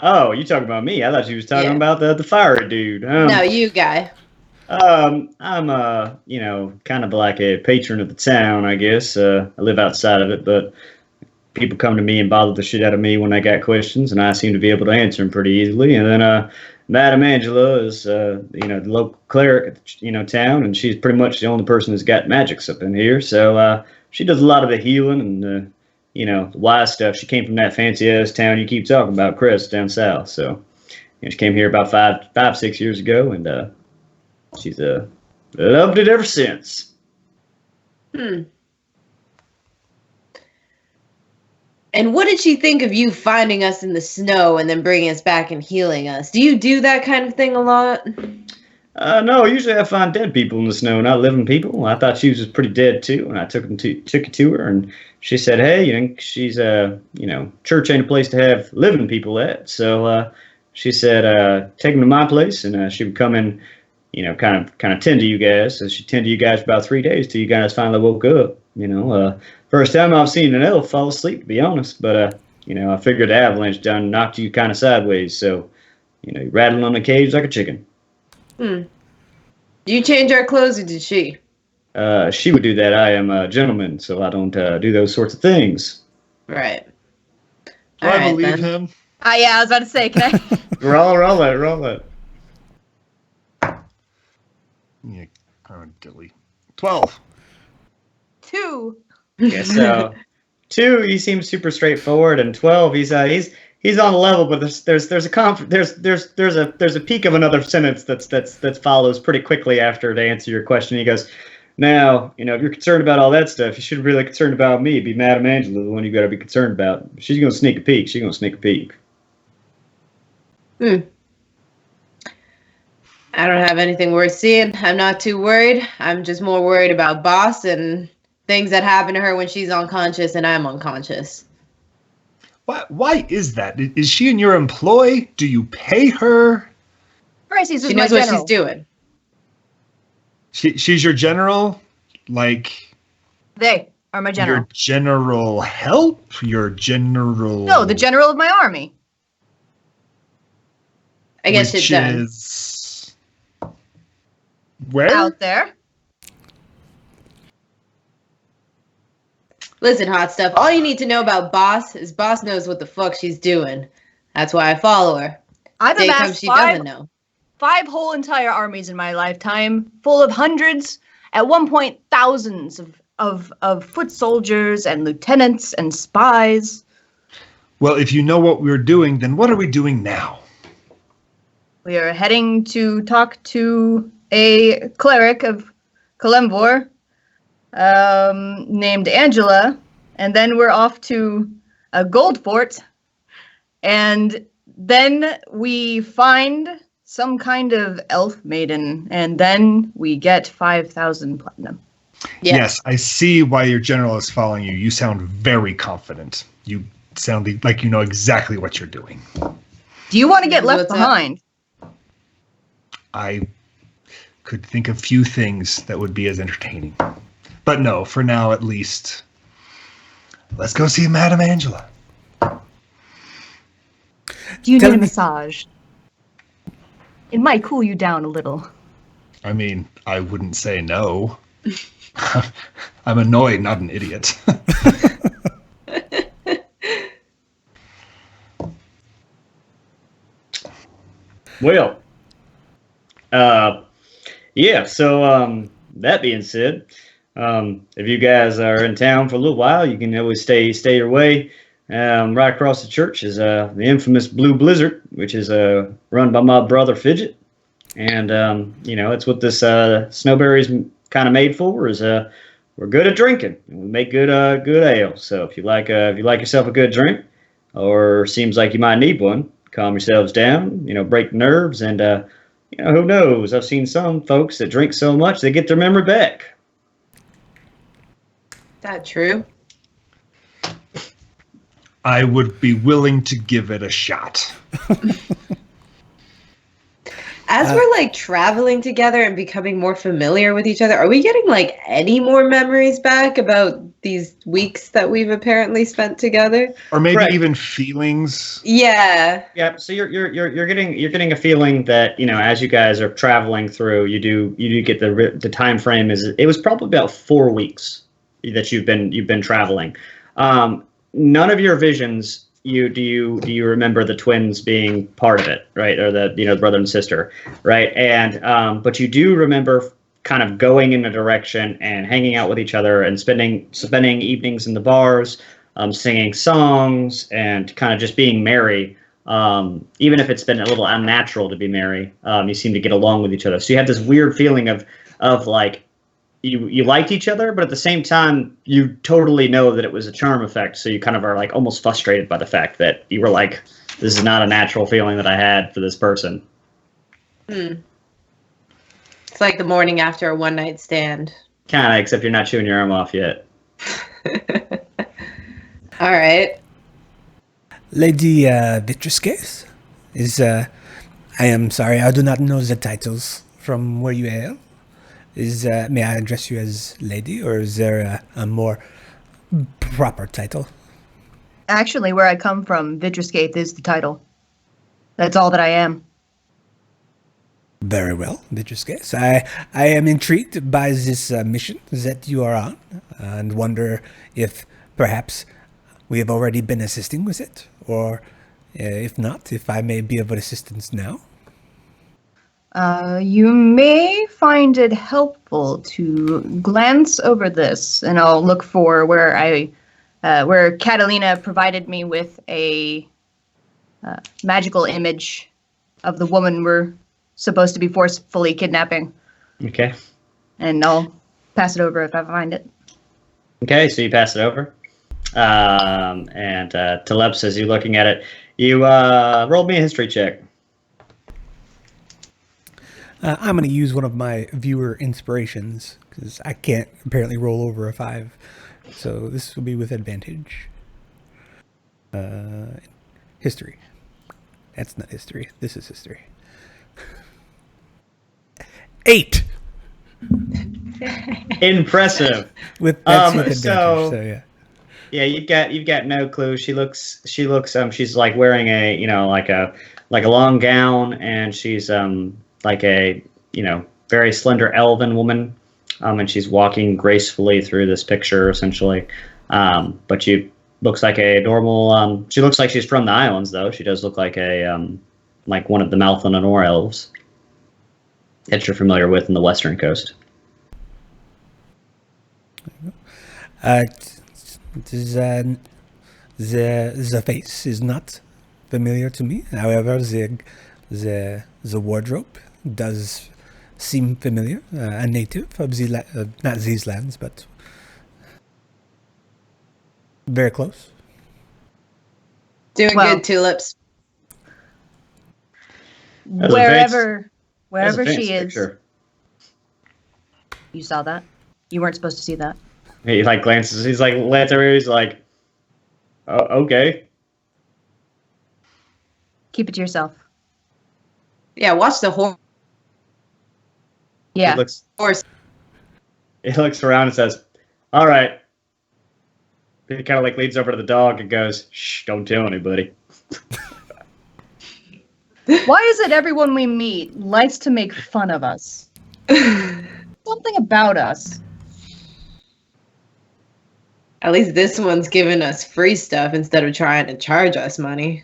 Oh, you talking about me? I thought you was talking Yeah. about the fiery dude. No, you guy. I'm kind of like a patron of the town, I guess. I live outside of it, but people come to me and bother the shit out of me when they got questions, and I seem to be able to answer them pretty easily. And then Madame Angela is the local cleric at the town, and she's pretty much the only person that's got magics up in here. So she does a lot of the healing and the wise stuff. She came from that fancy ass town you keep talking about, Crest, down south. So she came here about 6 years ago, and she's loved it ever since. And what did she think of you finding us in the snow and then bringing us back and healing us? Do you do that kind of thing a lot? No, usually I find dead people in the snow, not living people. I thought she was pretty dead too, and I took it to her, and she said, "Hey, she's church ain't a place to have living people at." So she said, "Take them to my place," and she would come in, kind of tend to you guys. So she tended to you guys for about 3 days till you guys finally woke up. First time I've seen an elf fall asleep, to be honest. But I figured the avalanche done knocked you kind of sideways, so you rattling on the cage like a chicken. Do you change our clothes, or did she? She would do that. I am a gentleman, so I don't do those sorts of things. Right. Do I All right, believe then. him? Yeah, I was about to say, can I? roll it. Yeah, dilly. 12. 2. Yeah, so 2, he seems super straightforward, and 12, he's on a level, but there's a peak of another sentence that follows pretty quickly after to answer your question. He goes, "Now, if you're concerned about all that stuff, you should be really concerned about me. Be Madame Angela, the one you got to be concerned about. She's gonna sneak a peek. She's gonna sneak a peek." I don't have anything worth seeing. I'm not too worried. I'm just more worried about Boss and things that happen to her when she's unconscious and I'm unconscious. Why is that? Is she in your employ? Do you pay her? Crises She is my knows what general. she's doing. She's your general? Like, They are my general. your general help? Your general... No, the general of my army. I guess which shit's done. is... Where? Out there. Listen, hot stuff. All you need to know about Boss is Boss knows what the fuck she's doing. That's why I follow her. I've Day comes amassed she doesn't know. 5 whole entire armies in my lifetime, full of hundreds, at one point thousands of foot soldiers and lieutenants and spies. Well, if you know what we're doing, then what are we doing now? We are heading to talk to a cleric of Killenvor, named Angela, and then we're off to a gold fort, and then we find some kind of elf maiden, and then we get 5,000 platinum. Yeah. Yes, I see why your general is following you. You sound very confident. You sound like you know exactly what you're doing. Do you want to get left What's up? behind? I could think of few things that would be as entertaining. But no, for now at least, let's go see Madame Angela. Do you Tell need a me- massage? It might cool you down a little. I mean, I wouldn't say no. I'm annoyed, not an idiot. Well, yeah. So, that being said, if you guys are in town for a little while, you can always stay your way. Right across the church is the infamous Blue Blizzard, which is run by my brother Fidget, and it's what this Snowberry's kind of made for. Is we're good at drinking. We make good ale. So if you like yourself a good drink, or seems like you might need one, calm yourselves down. Break nerves, and who knows? I've seen some folks that drink so much they get their memory back. That true? I would be willing to give it a shot. As we're like traveling together and becoming more familiar with each other, are we getting like any more memories back about these weeks that we've apparently spent together? Or maybe Right. even feelings. Yeah. Yeah, so you're getting a feeling that as you guys are traveling through, you do get the time frame it was probably about 4 weeks that you've been traveling. None of your visions do you remember the twins being part of it, right? Or the brother and sister, right? And but you do remember kind of going in a direction and hanging out with each other and spending evenings in the bars, singing songs and kind of just being merry. Even if it's been a little unnatural to be merry, you seem to get along with each other. So you have this weird feeling of like you liked each other, but at the same time you totally know that it was a charm effect. So you kind of are like almost frustrated by the fact that you were like, this is not a natural feeling that I had for this person. It's like the morning after a one night stand. Kind of, except you're not chewing your arm off yet. All right. Lady Vitruscase is, I am sorry, I do not know the titles from where you hail. May I address you as lady, or is there a more proper title? Actually, where I come from, Vitruscape is the title. That's all that I am. Very well, Vitruscase. I am intrigued by this mission that you are on, and wonder if perhaps we have already been assisting with it, or if not, if I may be of assistance now. You may find it helpful to glance over this, and I'll look for where Catalina provided me with a magical image of the woman we're supposed to be forcefully kidnapping, Okay. and I'll pass it over if I find it. Okay, so you pass it over. And Teleps, as you're looking at it, you rolled me a history check. I'm going to use one of my viewer inspirations, because I can't apparently roll over a 5. So this will be with advantage. History. That's not history. This is history. 8! Impressive. That's with advantage, so- so yeah. Yeah, you've got no clue. She's like wearing a like a long gown, and she's like a very slender elven woman, and she's walking gracefully through this picture essentially. But she looks like a normal. She looks like she's from the islands, though. She does look like like one of the Malthan and Or elves that you're familiar with in the western coast. The face is not familiar to me. However, the wardrobe does seem familiar. A native of not these lands, but very close. Doing Well- good, Tulips. That's a Wherever That's a she fancy is, picture. you saw that. You weren't supposed to see that. He like glances. He's like lets her. He's like, oh, okay. Keep it to yourself. Yeah, watch the horse. Yeah. He looks around and says, "All right." He kind of like leads over to the dog and goes, "Shh, don't tell anybody." Why is it everyone we meet likes to make fun of us? Something about us. At least this one's giving us free stuff instead of trying to charge us money.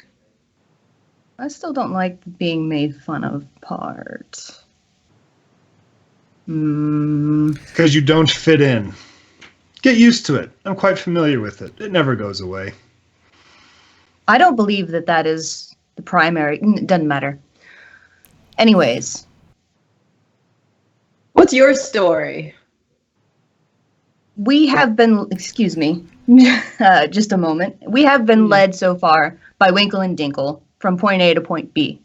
I still don't like the being made fun of part. Because you don't fit in. Get used to it. I'm quite familiar with it. It never goes away. I don't believe that is the primary. It doesn't matter. Anyways. What's your story? We have been, excuse me, just a moment. We have been led so far by Winkle and Dinkle from point A to point B.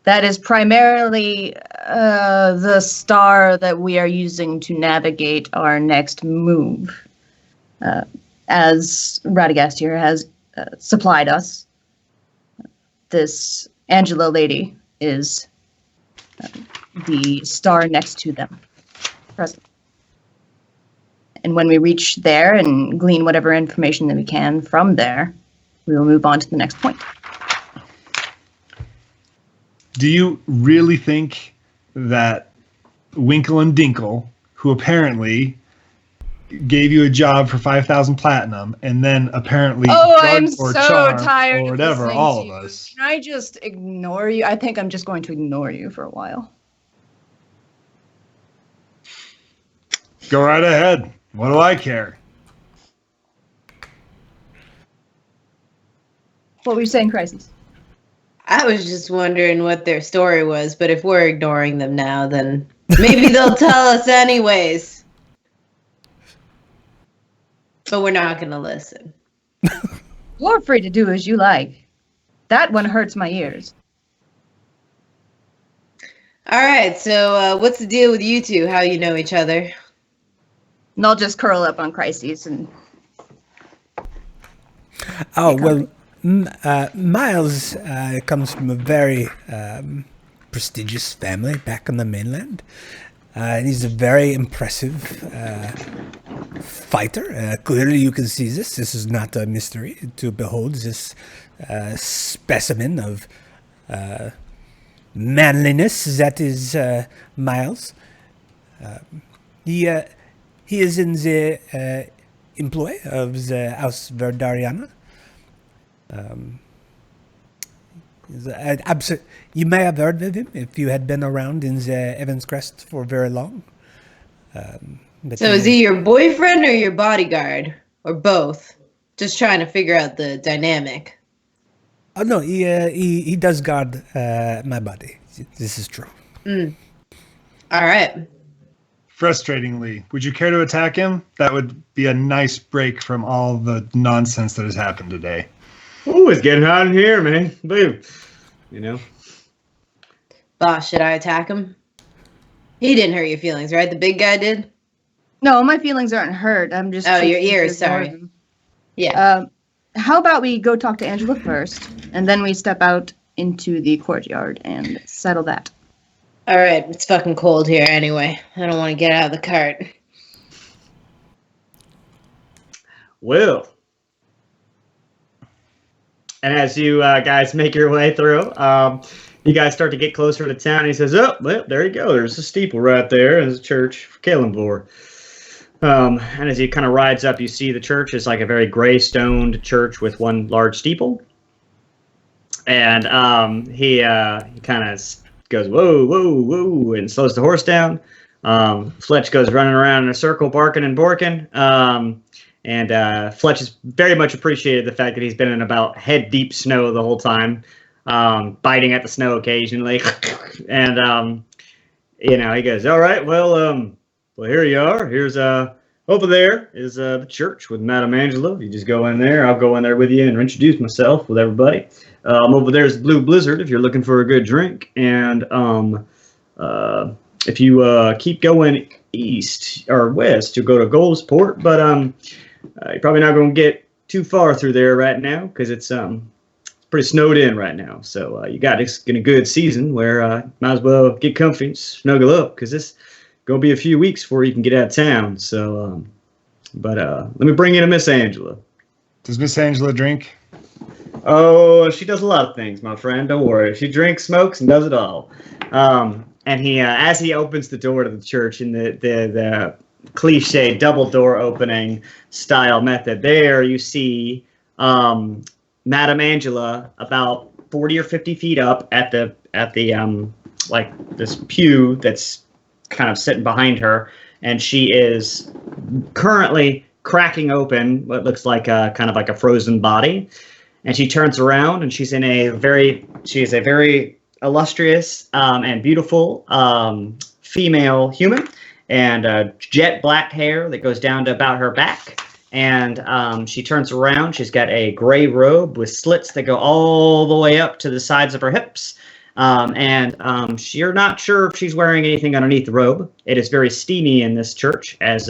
That is primarily the star that we are using to navigate our next move. As Radagast here has supplied us, this Angela lady is the star next to them. Present. And when we reach there and glean whatever information that we can from there, we will move on to the next point. Do you really think that Winkle and Dinkle, who apparently gave you a job for 5,000 platinum and then apparently I'm or so charm tired or of whatever, listening all to of you. us? Can I just ignore you? I think I'm just going to ignore you for a while. Go right ahead. What do I care? What were you saying, Crisis? I was just wondering what their story was, but if we're ignoring them now, then maybe they'll tell us anyways. But we're not going to listen. You're free to do as you like. That one hurts my ears. All right, so what's the deal with you two? How you know each other? And I'll just curl up on Crises and... Oh, well, Miles comes from a very prestigious family back on the mainland. And he's a very impressive fighter. Clearly you can see this. This is not a mystery to behold this specimen of manliness that is Miles. He is in the employ of the House Verdariana. You may have heard of him if you had been around in the Evans Crest for very long. So is he your boyfriend or your bodyguard? Or both? Just trying to figure out the dynamic. Oh, no, he does guard my body. This is true. All right. Frustratingly, would you care to attack him? That would be a nice break from all the nonsense that has happened today. Ooh, it's getting hot in here, man. Boom. You know? Boss, should I attack him? He didn't hurt your feelings, right? The big guy did? No, my feelings aren't hurt. I'm just... Oh, your choosing to ears, ignore sorry. them. Yeah. How about we go talk to Angela first, and then we step out into the courtyard and settle that. All right, it's fucking cold here anyway. I don't want to get out of the cart. Well. And as you guys make your way through, you guys start to get closer to town. And he says, "Oh, well, there you go. There's a steeple right there. There's a church for Kalimvor." And as he kind of rides up, you see the church is like a very gray stoned church with one large steeple. And he kind of goes, "Whoa, whoa, whoa," and slows the horse down. Fletch goes running around in a circle, barking and borking. And Fletch has very much appreciated the fact that he's been in about head-deep snow the whole time, biting at the snow occasionally. And, he goes, "All right, well, here you are. Here's over there is the church with Madame Angela. You just go in there. I'll go in there with you and introduce myself with everybody. Over there's Blue Blizzard if you're looking for a good drink. And if you keep going east or west, you'll go to Goldsport. But you're probably not going to get too far through there right now because it's pretty snowed in right now. So you got this in a good season where might as well get comfy and snuggle up because this gonna be a few weeks before you can get out of town. So, but let me bring in a Miss Angela. Does Miss Angela drink? Oh, she does a lot of things, my friend. Don't worry. She drinks, smokes, and does it all. And he, as he opens the door to the church in the cliche double door opening style method, there you see Madame Angela about 40 or 50 feet up at the like this pew that's kind of sitting behind her, and she is currently cracking open what looks like a kind of like a frozen body. And she turns around, and she is a very illustrious and beautiful female human, and jet black hair that goes down to about her back. And she turns around. She's got a gray robe with slits that go all the way up to the sides of her hips. You're not sure if she's wearing anything underneath the robe. It is very steamy in this church, as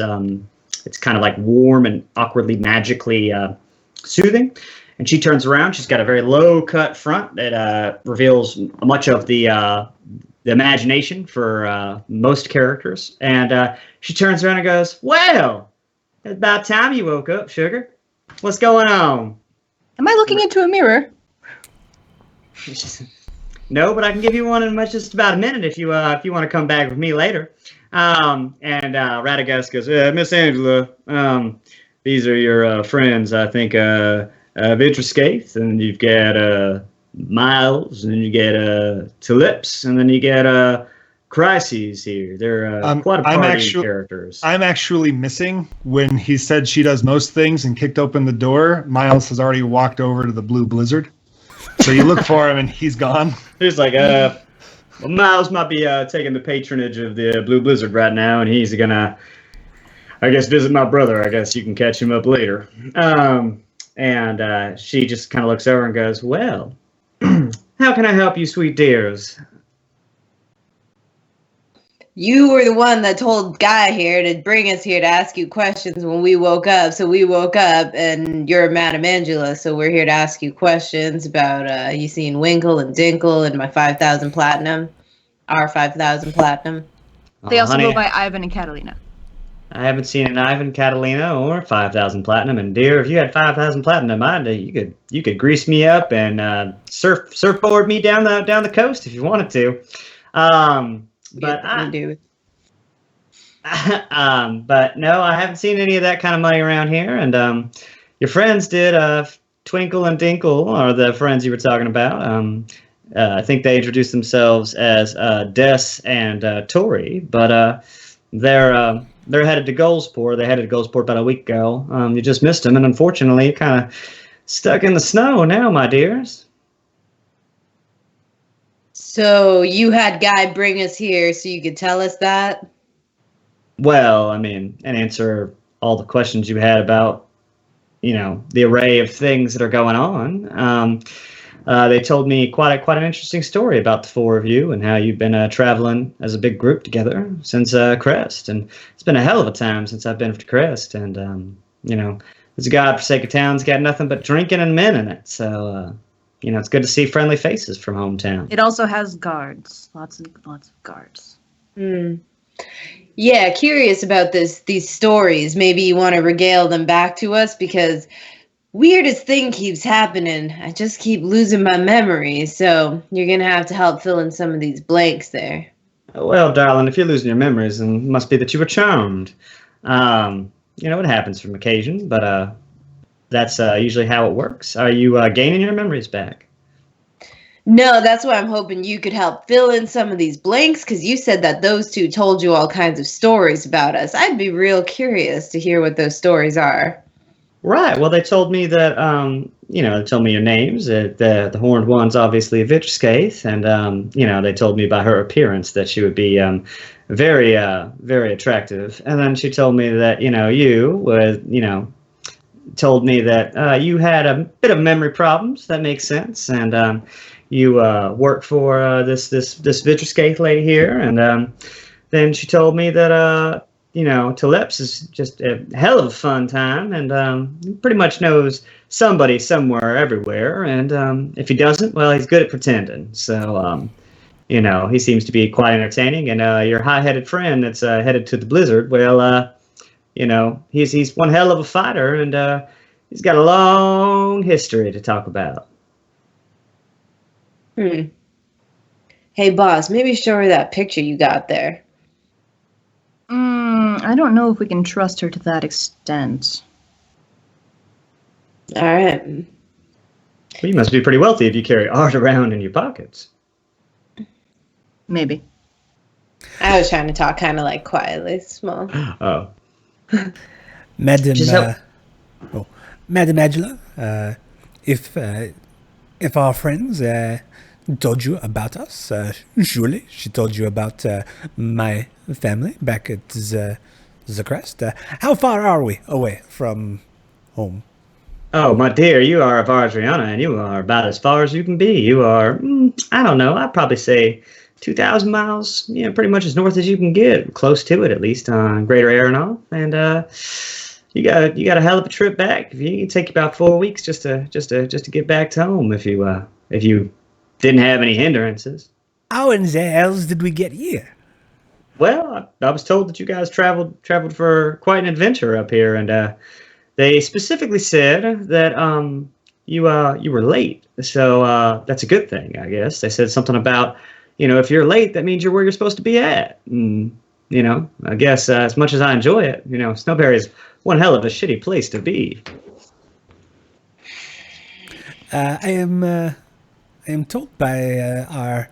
it's kind of like warm and awkwardly magically soothing. And she turns around. She's got a very low-cut front that reveals much of the imagination for most characters. And she turns around and goes, "Well, it's about time you woke up, sugar. What's going on?" Am I looking into a mirror? No, but I can give you one in just about a minute if you want to come back with me later. Radagast goes, "Miss Angela, these are your friends, I think. Vitrascaith, and you've got Miles, and you get Tulips, and then you get Crises here. They're quite a party of characters." I'm actually missing when he said she does most things and kicked open the door. Miles has already walked over to the Blue Blizzard. So you look for him, and he's gone. He's like, well, Miles might be taking the patronage of the Blue Blizzard right now, and he's gonna, I guess, visit my brother. I guess you can catch him up later. And she just kind of looks over and goes, "Well, how can I help you, sweet dears?" You were the one that told Guy here to bring us here to ask you questions when we woke up. So we woke up, and you're Madame Angela. So we're here to ask you questions about you seeing Winkle and Dinkle and my 5,000 platinum, our 5,000 platinum. They also honey, go by Ivan and Catalina. I haven't seen an Ivan, Catalina, or 5,000 platinum. And dear, if you had 5,000 platinum, you could grease me up and surfboard me down the coast if you wanted to. But no, I haven't seen any of that kind of money around here. And your friends did. Twinkle and Dinkle are the friends you were talking about. I think they introduced themselves as Des and Tori, but they're headed to Goldsport. They headed to Goldsport about a week ago. You just missed them, and unfortunately, you're kind of stuck in the snow now, my dears. So you had Guy bring us here so you could tell us that? Well, I mean, and answer all the questions you had about, the array of things that are going on. They told me quite an interesting story about the four of you and how you've been traveling as a big group together since Crest. And it's been a hell of a time since I've been to Crest. And, this godforsaken town's got nothing but drinking and men in it. So, it's good to see friendly faces from hometown. It also has guards. Lots of guards. Yeah, curious about these stories. Maybe you want to regale them back to us, because weirdest thing keeps happening. I just keep losing my memory, so you're going to have to help fill in some of these blanks there. Well, darling, if you're losing your memories, then it must be that you were charmed. It happens from occasion, but that's usually how it works. Are you gaining your memories back? No, that's why I'm hoping you could help fill in some of these blanks, because you said that those two told you all kinds of stories about us. I'd be real curious to hear what those stories are. Right. Well, they told me that, they told me your names. The horned one's obviously Vitrascaith, and, they told me by her appearance that she would be very, very attractive. And then she told me that, you were, told me that you had a bit of memory problems. That makes sense. And you work for this Vitrascaith lady here. And then she told me that Teleps is just a hell of a fun time, and he pretty much knows somebody somewhere everywhere. And if he doesn't, well, he's good at pretending. So, he seems to be quite entertaining. And your high-headed friend that's headed to the Blizzard, well, he's one hell of a fighter, and he's got a long history to talk about. Hey, boss, maybe show her that picture you got there. I don't know if we can trust her to that extent. All right. Well, you must be pretty wealthy if you carry art around in your pockets. Maybe. I was trying to talk kind of like quietly, small. Oh. Madam, Madam Angela, if our friends told you about us, surely she told you about my family back at the crest. How far are we away from home? Oh, my dear, you are of Ardriana, and you are about as far as you can be. You are, I don't know, I'd probably say 2,000 miles, pretty much as north as you can get, close to it at least, on Greater Aeronaut. And you got a hell of a trip back. It can take you about 4 weeks just to get back to home if you didn't have any hindrances. How in the hells did we get here? Well, I was told that you guys traveled for quite an adventure up here, and they specifically said that you were late. So that's a good thing, I guess. They said something about, if you're late, that means you're where you're supposed to be at. And, I guess as much as I enjoy it, Snowberry is one hell of a shitty place to be. I am told by our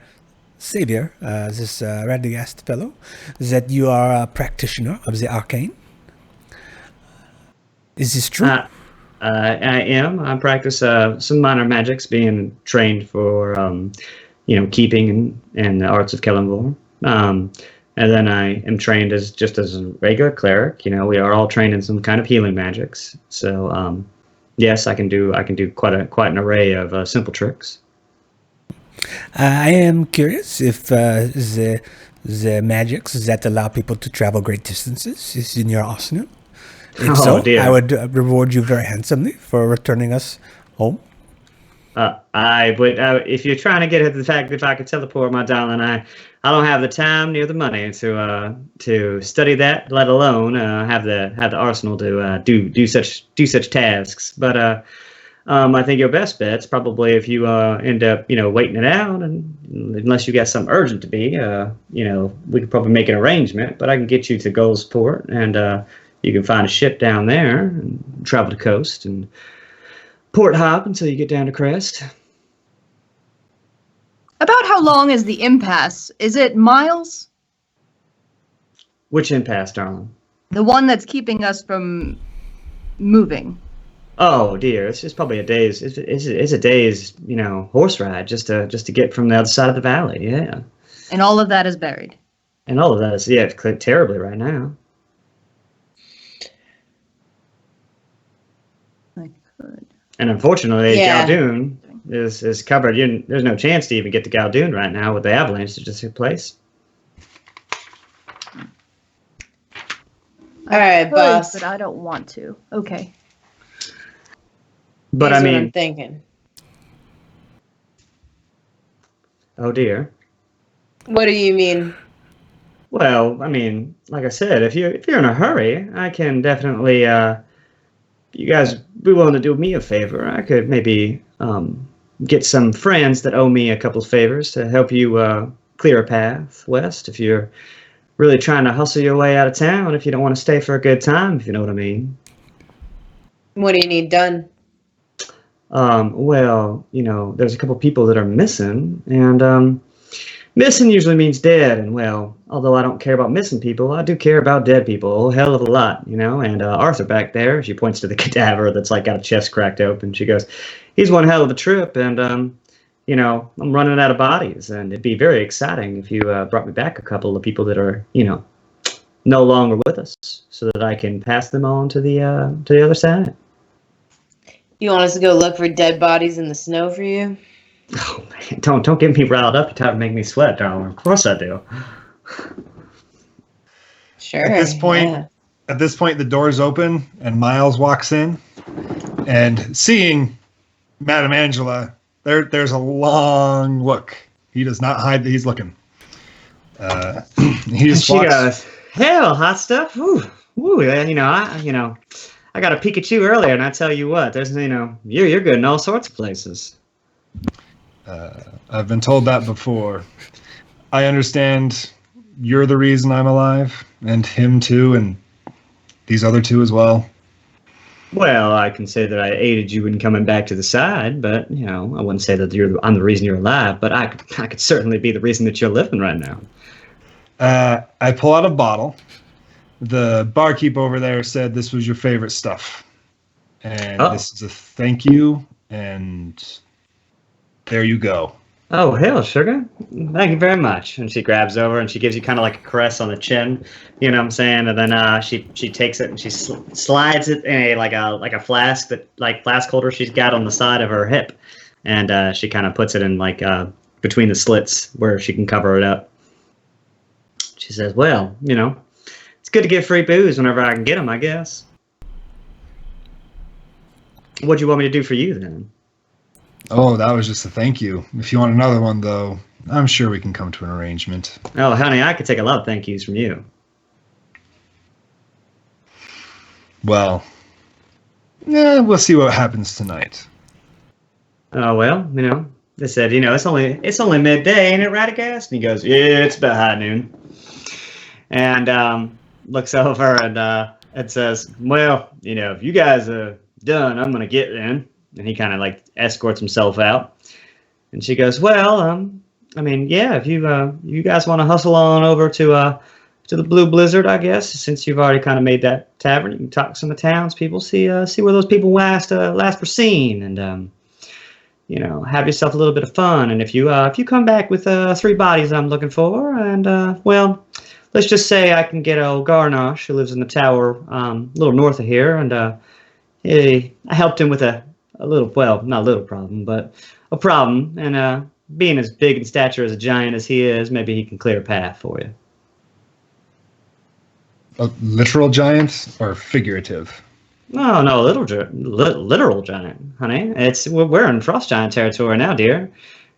savior, this Radagast fellow, that you are a practitioner of the arcane. Is this true? I am. I practice some minor magics, being trained for, keeping and the arts of Kellenvor. And then I am trained as a regular cleric. We are all trained in some kind of healing magics. So, yes, I can do quite an array of simple tricks. I am curious if the magics that allow people to travel great distances is in your arsenal. If so, dear. I would reward you very handsomely for returning us home. I would, if you're trying to get at the fact that if I could teleport, my darling, I don't have the time nor the money to study that, let alone have the arsenal to do such tasks. But I think your best bet's probably if you end up waiting it out, and unless you got something urgent to be, we could probably make an arrangement. But I can get you to Goldsport, and you can find a ship down there and travel to coast and port hop until you get down to Crest. About how long is the impasse? Is it miles? Which impasse, darling? The one that's keeping us from moving. Oh dear, it's just probably a day's. It's a day's, horse ride just to get from the other side of the valley. Yeah. And all of that is buried. And all of that is it's terribly right now. I could. And unfortunately, Yeah. Galdoon is covered. There's no chance to even get to Galdoon right now with the avalanche that just took place. All right, Could, boss. but I don't want to. Okay. But Here's I what mean, I'm thinking. oh dear. What do you mean? Well, I mean, like I said, if you're in a hurry, I can definitely. You guys be willing to do me a favor? I could maybe get some friends that owe me a couple of favors to help you clear a path west if you're really trying to hustle your way out of town. If you don't want to stay for a good time, if you know what I mean. What do you need done? Well, there's a couple people that are missing, and missing usually means dead. And well, although I don't care about missing people, I do care about dead people a hell of a lot, And Arthur back there, she points to the cadaver that's got a chest cracked open. She goes, "He's one hell of a trip, and I'm running out of bodies, and it'd be very exciting if you brought me back a couple of people that are, no longer with us, so that I can pass them on to the other side." You want us to go look for dead bodies in the snow for you? Oh man, don't get me riled up. You're trying to make me sweat, darling. Of course I do. Sure. At this point, the doors open and Miles walks in, and seeing Madame Angela, there's a long look. He does not hide that he's looking. He just She walks. goes, "Hell, hot stuff. Ooh, I got a Pikachu earlier, and I tell you what, there's, you're good in all sorts of places." I've been told that before. I understand you're the reason I'm alive, and him too, and these other two as well. Well, I can say that I aided you in coming back to the side, but I wouldn't say that I'm the reason you're alive. But I could certainly be the reason that you're living right now. I pull out a bottle. The barkeep over there said this was your favorite stuff, and this is a thank you. And there you go. Oh, hell, sugar. Thank you very much. And she grabs over and she gives you kind of like a caress on the chin. You know what I'm saying? And then she takes it and she slides it in a flask, flask holder she's got on the side of her hip. And she kind of puts it in between the slits where she can cover it up. She says, "Well, it's good to get free booze whenever I can get them, I guess. What do you want me to do for you then?" Oh, that was just a thank you. If you want another one, though, I'm sure we can come to an arrangement. Oh, honey, I could take a lot of thank yous from you. Well, we'll see what happens tonight. Oh, well, they said, it's only midday, ain't it, Radagast? And he goes, "Yeah, it's about high noon." And looks over and says, "Well, if you guys are done, I'm going to get in." And he kind of escorts himself out. And she goes, "Well, yeah, if you guys want to hustle on over to the Blue Blizzard, I guess, since you've already kind of made that tavern, you can talk to some of the townspeople, see where those people last were seen, and have yourself a little bit of fun. And if you come back with 3 bodies I'm looking for, and well, let's just say I can get old Garnosh, who lives in the tower a little north of here, and I helped him with a little, well, not a little problem, but a problem. And being as big in stature as a giant as he is, maybe he can clear a path for you." A literal giant or figurative? No, literal giant, honey. We're in frost giant territory now, dear.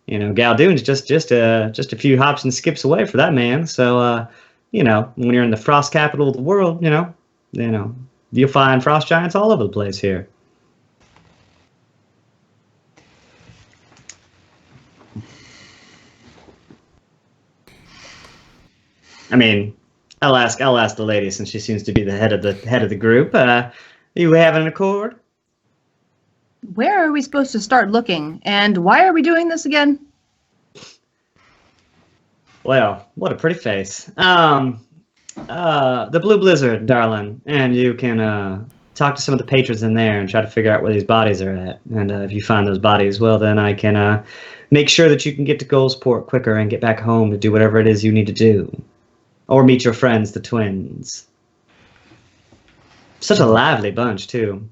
Galdoon's just a few hops and skips away for that man. So, when you're in the frost capital of the world, you'll find frost giants all over the place here. I'll ask the lady, since she seems to be the head of the group. You having an accord? Where are we supposed to start looking, and why are we doing this again? Well, what a pretty face. The Blue Blizzard, darling, and you can talk to some of the patrons in there and try to figure out where these bodies are at. And if you find those bodies, well, then I can make sure that you can get to Goldsport quicker and get back home to do whatever it is you need to do. Or meet your friends, the twins. Such a lively bunch, too.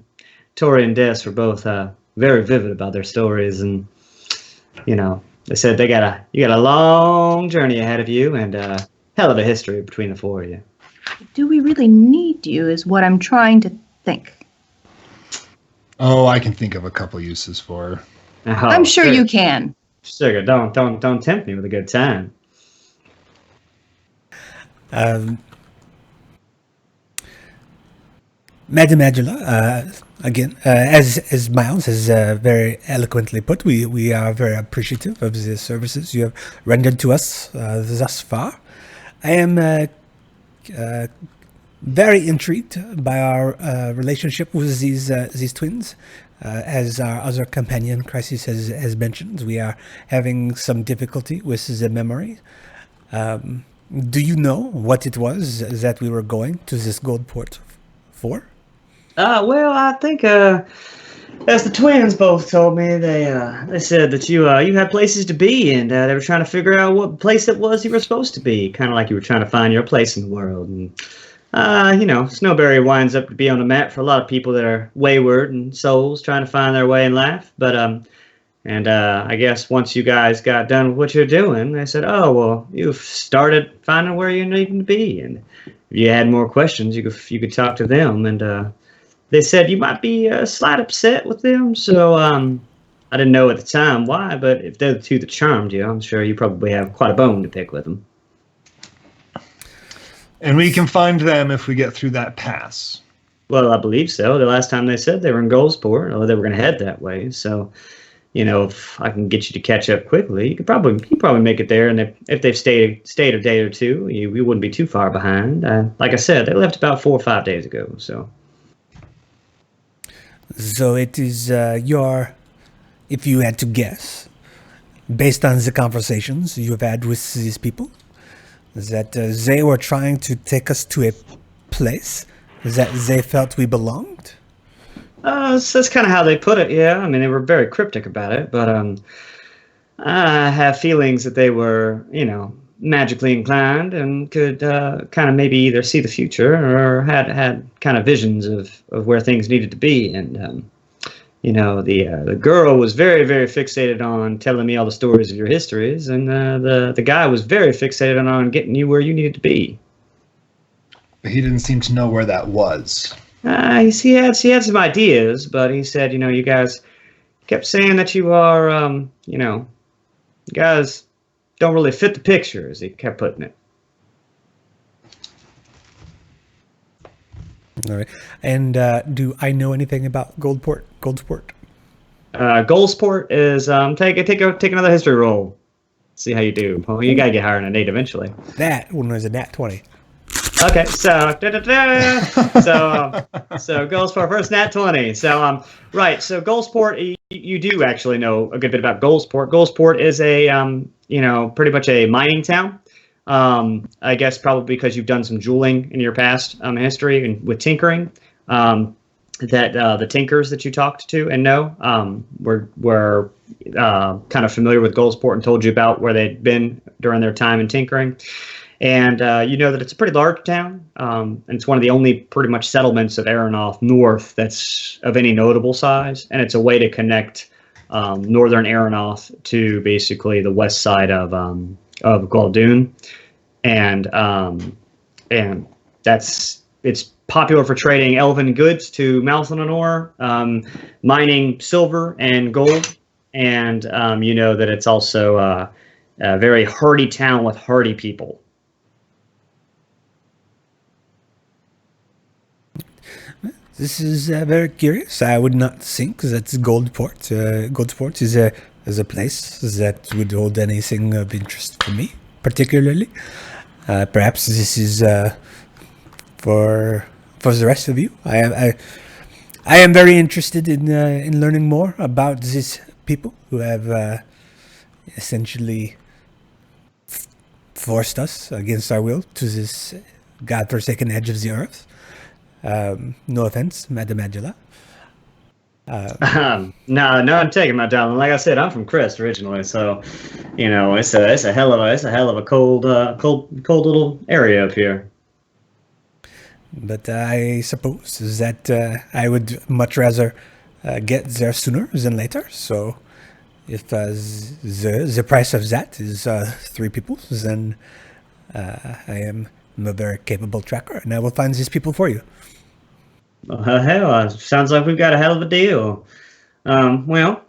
Tori and Des were both very vivid about their stories, and they said you got a long journey ahead of you, and hell of a history between the 4 of you. Do we really need you, is what I'm trying to think. Oh, I can think of a couple uses for her. Oh, I'm sure you can. Sugar, don't tempt me with a good time. Madame Angela, again, as Miles has very eloquently put, we are very appreciative of the services you have rendered to us thus far. I am very intrigued by our relationship with these twins. As our other companion, Crisis, has mentioned, we are having some difficulty with the memory. Do you know what it was that we were going to this Goldport for? Well, I think as the twins both told me, they said that you had places to be, and they were trying to figure out what place it was you were supposed to be, kind of like you were trying to find your place in the world. And Snowberry winds up to be on the map for a lot of people that are wayward and souls trying to find their way in life. But I guess once you guys got done with what you're doing, they said, "Oh, well, you've started finding where you need to be." And if you had more questions, you could talk to them. And they said you might be slight upset with them, so I didn't know at the time why, but if they're the two that charmed you, I'm sure you probably have quite a bone to pick with them. And we can find them if we get through that pass. Well, I believe so. The last time they said they were in Goldsport, or they were going to head that way. So, if I can get you to catch up quickly, you probably make it there. And if they've stayed a day or two, you wouldn't be too far behind. Like I said, they left about 4 or 5 days ago. So it is if you had to guess, based on the conversations you have had with these people, that they were trying to take us to a place that they felt we belonged? So that's kind of how they put it, yeah. I mean, they were very cryptic about it, but I have feelings that they were, magically inclined and could kind of maybe either see the future or had kind of visions of where things needed to be. And, the girl was very, very fixated on telling me all the stories of your histories, and the guy was very fixated on getting you where you needed to be. He didn't seem to know where that was. He had some ideas, but he said, you guys kept saying that you are, you guys don't really fit the picture, as he kept putting it. All right. And do I know anything about Goldsport? Goldsport is take another history roll. See how you do. Well, you gotta get higher than an 8 eventually. That one was a nat 20. Okay, so so Goldsport first, nat 20. So right, so Goldsport, you do actually know a good bit about Goldsport. Goldsport is a pretty much a mining town. I guess probably because you've done some jeweling in your past history and with tinkering. That the tinkers that you talked to and know were kind of familiar with Goldsport and told you about where they'd been during their time in tinkering. And you know that it's a pretty large town, and it's one of the only pretty much settlements of Aeronoth north that's of any notable size. And it's a way to connect northern Aeronoth to basically the west side of Galdoon, and it's popular for trading elven goods to Malthanor, mining silver and gold, and you know that it's also a very hardy town with hardy people. This is very curious. I would not think that Goldsport is a place that would hold anything of interest for me, particularly. Perhaps this is for the rest of you. I am very interested in learning more about these people who have essentially forced us against our will to this godforsaken edge of the earth. No offense, Madame Angela. No, I'm taking my darling. Like I said, I'm from Crest originally, so it's a hell of a cold little area up here. But I suppose that I would much rather get there sooner than later. So if the price of that is 3 people, then I am a very capable tracker, and I will find these people for you. Hell, sounds like we've got a hell of a deal. Well,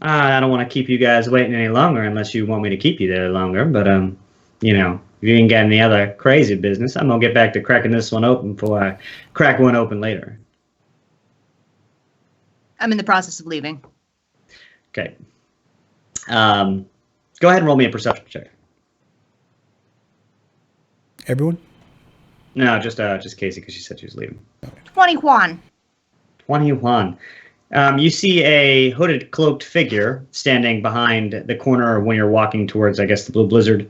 I don't want to keep you guys waiting any longer unless you want me to keep you there longer. But, if you ain't got any other crazy business, I'm going to get back to cracking this one open before I crack one open later. I'm in the process of leaving. Okay. Go ahead and roll me a perception check. Everyone? No, just Casey, because she said she was leaving. 20 Juan. 20 Juan. You see a hooded, cloaked figure standing behind the corner when you're walking towards, I guess, the Blue Blizzard.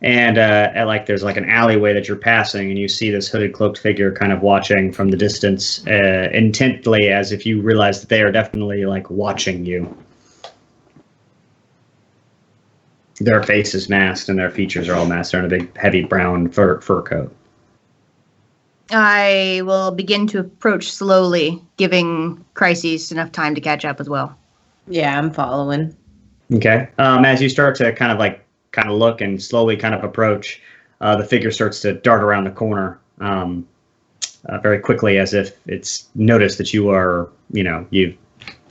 And there's like an alleyway that you're passing, and you see this hooded, cloaked figure kind of watching from the distance, intently, as if you realize that they are definitely like watching you. Their face is masked, and their features are all masked. They're in a big, heavy brown fur coat. I will begin to approach slowly, giving Crises enough time to catch up as well. Yeah, I'm following. Okay. As you start to kind of look and slowly kind of approach, the figure starts to dart around the corner very quickly, as if it's noticed that you are, you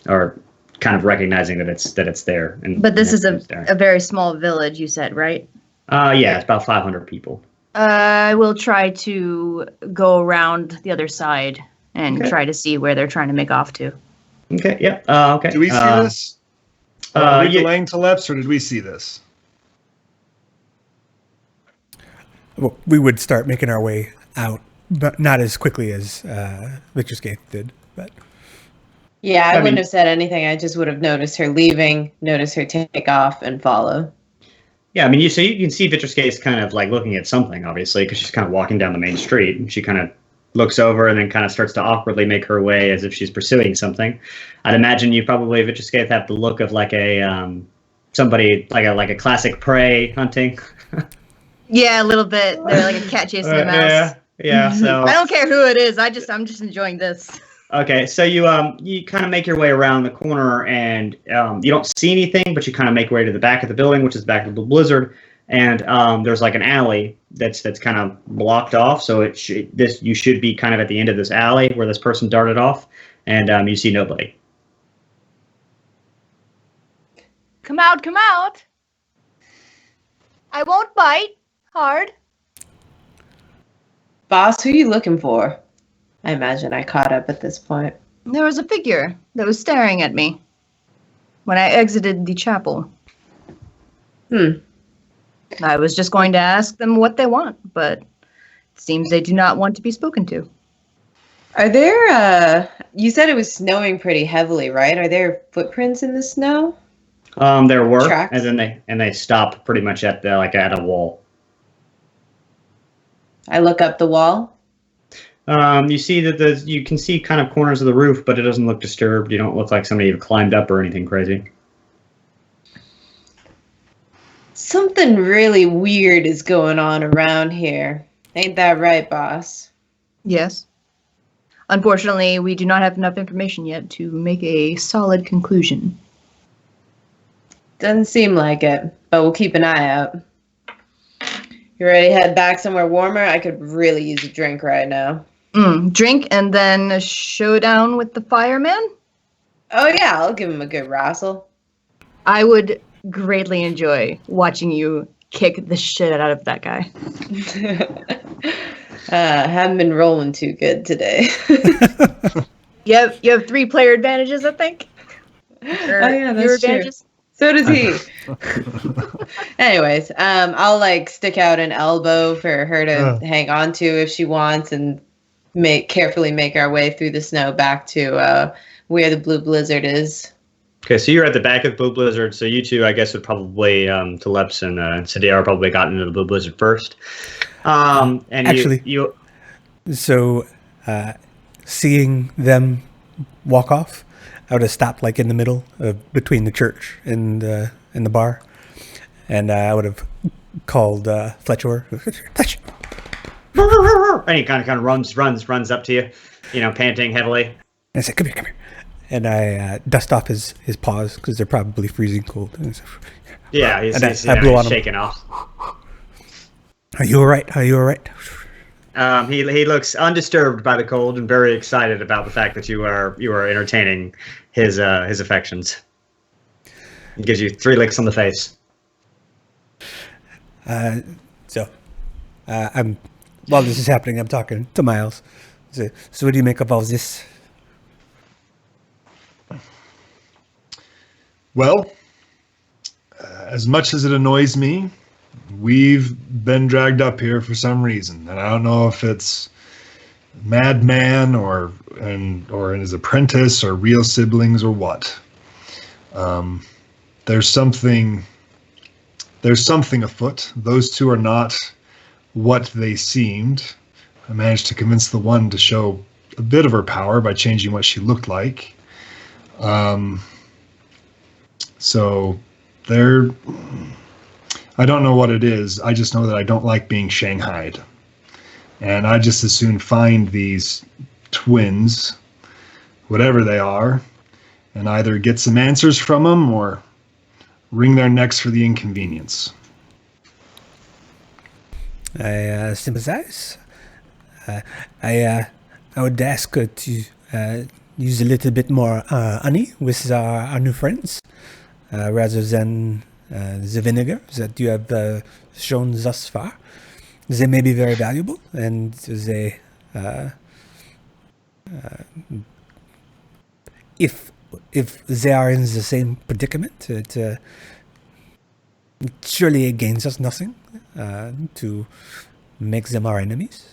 are kind of recognizing that it's there. But this is a very small village, you said, right? Yeah, it's about 500 people. I will try to go around the other side and try to see where they're trying to make off to. Okay, yeah, okay. Do we see this? Are we delaying Teleps, or did we see this? Well, we would start making our way out, but not as quickly as Victorscape did. But yeah, I wouldn't have said anything. I just would have noticed her leaving, noticed her take off, and follow. Yeah, I mean, you can see Victorscape's kind of like looking at something, obviously, because she's kind of walking down the main street, and she kind of looks over and then kind of starts to awkwardly make her way as if she's pursuing something. I'd imagine you probably, Victorscape, have the look of like a somebody like a classic prey hunting. Yeah, a little bit. They're like a cat chasing a mouse. Yeah. So I don't care who it is. I'm just enjoying this. Okay, so you kind of make your way around the corner, and you don't see anything, but you kind of make your way to the back of the building, which is the back of the blizzard, and there's like an alley that's kind of blocked off. So you should be kind of at the end of this alley where this person darted off, and you see nobody. Come out! Come out! I won't bite hard. Boss, who are you looking for? I imagine I caught up at this point. There was a figure that was staring at me when I exited the chapel. I was just going to ask them what they want, but it seems they do not want to be spoken to. Are there, you said it was snowing pretty heavily, right? Are there footprints in the snow? There were, Tracks? and then they stop pretty much at at a wall. I look up the wall. You see that you can see kind of corners of the roof, but it doesn't look disturbed. You don't look like somebody climbed up or anything crazy. Something really weird is going on around here. Ain't that right, boss? Yes. Unfortunately, we do not have enough information yet to make a solid conclusion. Doesn't seem like it, but we'll keep an eye out. You ready to head back somewhere warmer? I could really use a drink right now. Drink and then a showdown with the fireman? Oh yeah, I'll give him a good wrestle. I would greatly enjoy watching you kick the shit out of that guy. Haven't been rolling too good today. You have 3-player advantages, I think. Oh yeah, that's true. So does he. Anyways, I'll like stick out an elbow for her to hang on to if she wants, and carefully make our way through the snow back to where the blue blizzard is. Okay, so you're at the back of the blue blizzard. So you two, I guess, would probably Teleps and Sidiar probably got into the blue blizzard first. And actually, seeing them walk off, I would have stopped like in the middle between the church and the bar, and I would have called Fletcher. Fletch. And he kind of runs up to you, panting heavily. And I said, "Come here." And I dust off his paws because they're probably freezing cold. Yeah, he's shaking off. Are you all right? He looks undisturbed by the cold and very excited about the fact that you are entertaining his affections. He gives you 3 licks on the face. While this is happening, I'm talking to Miles. So what do you make of all this? Well, as much as it annoys me, we've been dragged up here for some reason, and I don't know if it's madman or his apprentice or real siblings or what. There's something afoot. Those two are not what they seemed. I managed to convince the one to show a bit of her power by changing what she looked like. So I don't know what it is. I just know that I don't like being shanghaied. And I just as soon find these twins, whatever they are, and either get some answers from them or wring their necks for the inconvenience. I sympathize. I would ask to use a little bit more honey with our new friends, rather than the vinegar that you have shown thus far. They may be very valuable, and they, if they are in the same predicament, surely it gains us nothing to make them our enemies.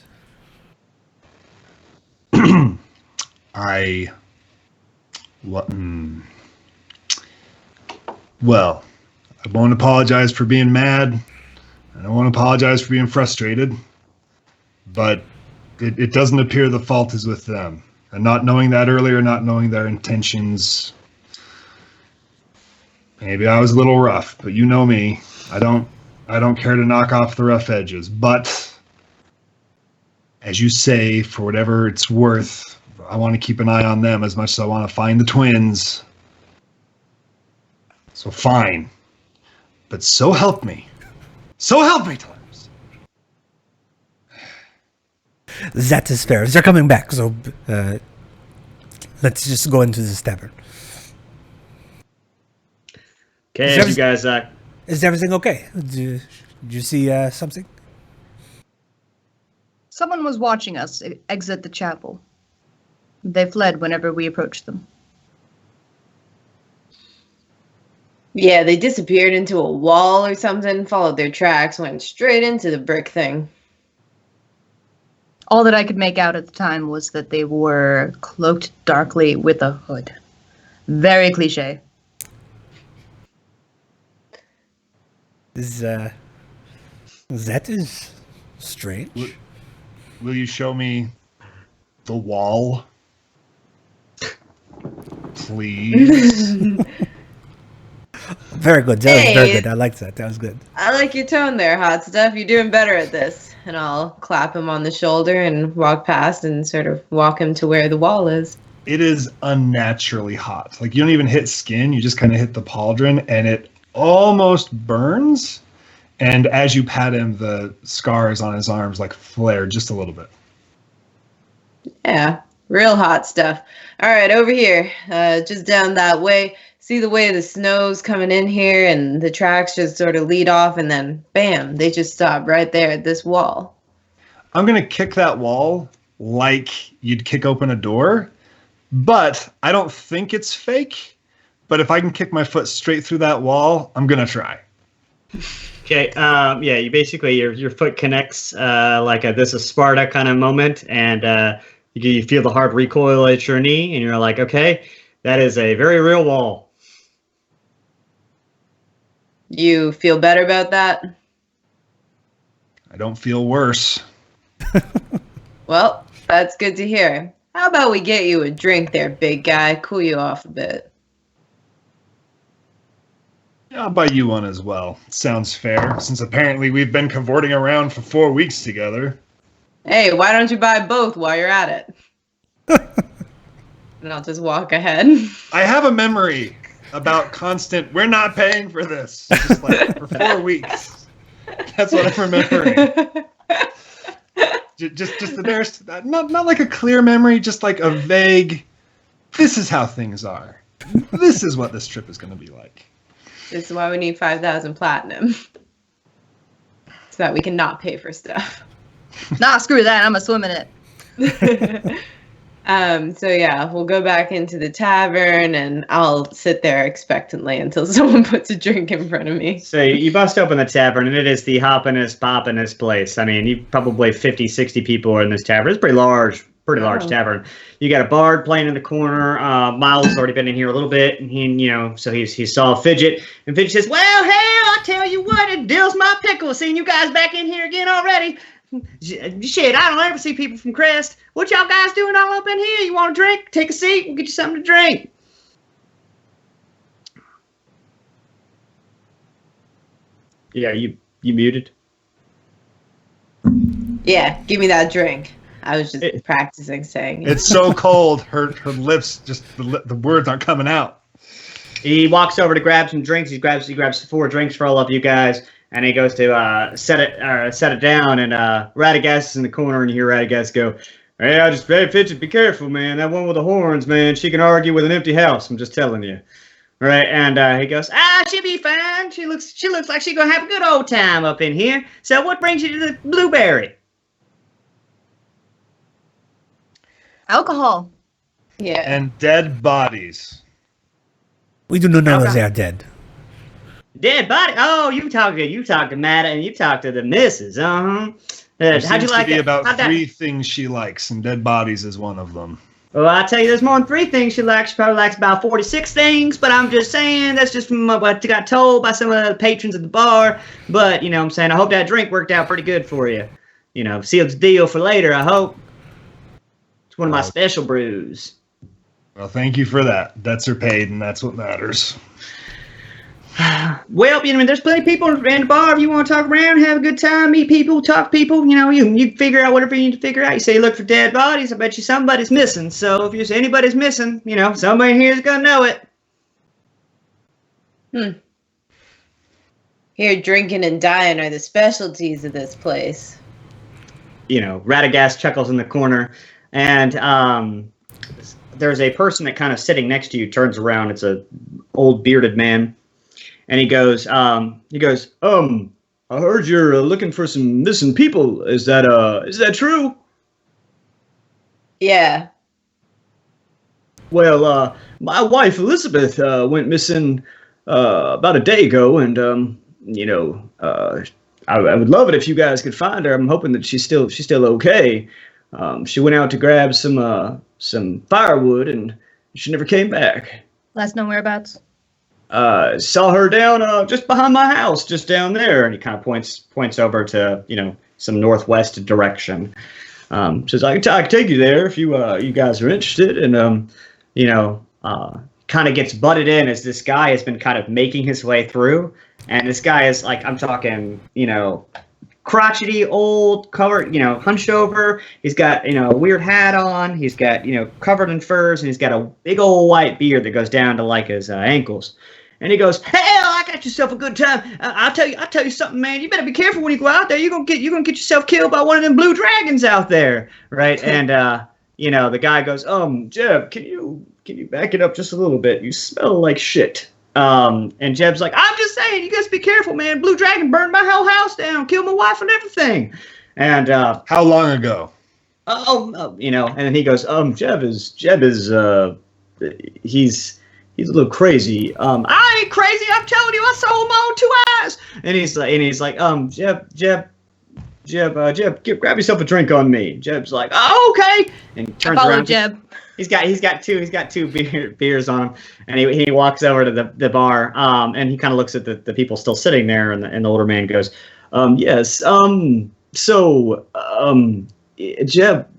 Well, I won't apologize for being mad. I don't want to apologize for being frustrated. But it doesn't appear the fault is with them. And not knowing that earlier, not knowing their intentions, maybe I was a little rough, but you know me. I don't care to knock off the rough edges. But as you say, for whatever it's worth, I want to keep an eye on them as much as I want to find the twins. So fine. But so help me. So help me, Times. That is fair. They're coming back, so let's just go into this tavern. Okay, you guys. Is everything okay? Did you see something? Someone was watching us exit the chapel. They fled whenever we approached them. Yeah, they disappeared into a wall or something, followed their tracks, went straight into the brick thing. All that I could make out at the time was that they were cloaked darkly with a hood. Very cliche. That is strange. Will you show me the wall? Please. Very good. That was very good. I liked that. That was good. I like your tone there, Hot Stuff. You're doing better at this. And I'll clap him on the shoulder and walk past and sort of walk him to where the wall is. It is unnaturally hot. Like, you don't even hit skin. You just kind of hit the pauldron, and it almost burns. And as you pat him, the scars on his arms, like, flare just a little bit. Yeah, real hot stuff. All right, over here, just down that way. See the way the snow's coming in here and the tracks just sort of lead off and then bam, they just stop right there at this wall. I'm going to kick that wall like you'd kick open a door, but I don't think it's fake. But if I can kick my foot straight through that wall, I'm going to try. Okay, yeah, you basically, your foot connects like a This Is Sparta kind of moment, and you feel the hard recoil at your knee, and you're like, okay, that is a very real wall. You feel better about that? I don't feel worse. Well, that's good to hear. How about we get you a drink there, big guy? Cool you off a bit. Yeah, I'll buy you one as well. Sounds fair, since apparently we've been cavorting around for 4 weeks together. Hey, why don't you buy both while you're at it? And I'll just walk ahead. I have a memory about constant, we're not paying for this. Just like for 4 weeks. That's what I'm remembering. Just there's not like a clear memory, just like a vague, this is how things are. This is what this trip is going to be like. This is why we need 5,000 platinum. So that we can not pay for stuff. Nah, screw that. I'm a swim in it. So yeah, we'll go back into the tavern and I'll sit there expectantly until someone puts a drink in front of me. So you bust open the tavern, and it is the hoppin'est, poppin'est place. I mean, you probably 50, 60 people are in this tavern. It's pretty large tavern. You got a bard playing in the corner. Miles has already been in here a little bit, and he saw Fidget, and Fidget says, "Well, hell, I tell you what, it deals my pickle seeing you guys back in here again already. Shit, I don't ever see people from Crest. What y'all guys doing all up in here? You want a drink? Take a seat. We'll get you something to drink." Yeah, you muted? Yeah, give me that drink. I was just practicing saying it. It's so cold. Her lips, just the words aren't coming out. He walks over to grab some drinks. He grabs 4 drinks for all of you guys. And he goes to set it down, and Radagast is in the corner, and you hear Radagast go, "Hey, Fidget, be careful, man. That one with the horns, man, she can argue with an empty house. I'm just telling you." Right, and he goes, she'll be fine. She looks like she's gonna have a good old time up in here. So what brings you to the Blueberry? Alcohol. Yeah. And dead bodies. We do not know if they are dead. Dead body? Oh, you talk to Matt, and you talk to the missus, There how'd you seems like to be it? about 3 things she likes, and dead bodies is one of them. Well, I tell you, there's more than 3 things she likes. She probably likes about 46 things, but I'm just saying that's just from what I got told by some of the patrons at the bar. But, you know what I'm saying, I hope that drink worked out pretty good for you. You know, sealed the deal for later, I hope. It's one of my special brews. Well, thank you for that. Debts are paid, and that's what matters. Well, you know, there's plenty of people in the bar. If you want to talk around, have a good time, meet people, talk to people, you know, you figure out whatever you need to figure out. You say you look for dead bodies, I bet you somebody's missing. So if you say anybody's missing, you know, somebody here's gonna know it. Here, drinking and dying are the specialties of this place. You know, Radagast chuckles in the corner, and there's a person that kind of sitting next to you turns around. It's a old bearded man. And he goes, I heard you're looking for some missing people. Is that true? Yeah. Well, my wife Elizabeth went missing about a day ago, and I would love it if you guys could find her. I'm hoping that she's still okay. She went out to grab some firewood, and she never came back. Last known whereabouts? Saw her down just behind my house, just down there, and he kind of points over to, you know, some northwest direction. Says I can take you there if you guys are interested, and kind of gets butted in as this guy has been kind of making his way through, and this guy is like, I'm talking, you know, crotchety, old, covered, you know, hunched over. He's got, you know, a weird hat on. He's got, you know, covered in furs, and he's got a big old white beard that goes down to like his ankles. And he goes, "Hell, I got yourself a good time. I'll tell you something, man. You better be careful when you go out there. You're gonna get yourself killed by one of them blue dragons out there, right?" And you know, the guy goes, "Jeb, can you back it up just a little bit? You smell like shit." And Jeb's like, "I'm just saying, you guys be careful, man. Blue dragon burned my whole house down, killed my wife and everything." And how long ago? You know, and then he goes, Jeb is he's a little crazy. I ain't crazy. I'm telling you, I saw him on 2 eyes. And he's like, Jeb, grab yourself a drink on me. Jeb's like, "Oh, okay." And he turns around. Jeb. He's got two beers on him, and he walks over to the bar. And he kind of looks at the people still sitting there, and the older man goes, "Yes.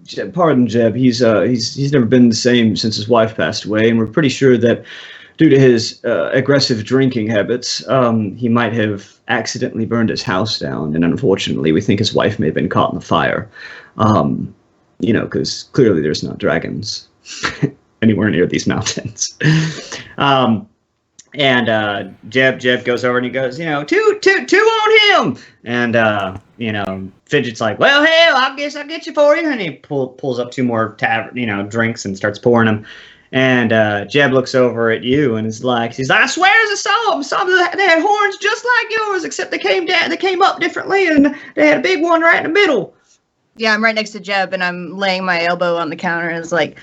Jeb, pardon Jeb. He's never been the same since his wife passed away, and we're pretty sure that due to his aggressive drinking habits, he might have accidentally burned his house down, and unfortunately, we think his wife may have been caught in the fire. You know, because clearly there's not dragons anywhere near these mountains." And Jeb goes over and he goes, you know, two on him. And you know, Fidget's like, "Well, hell, I guess I'll get you for you." And he pulls up 2 more drinks and starts pouring them. And Jeb looks over at you and he's like, "I swear I saw them. They had horns just like yours, except they came up differently, and they had a big one right in the middle." Yeah, I'm right next to Jeb, and I'm laying my elbow on the counter, and it's like,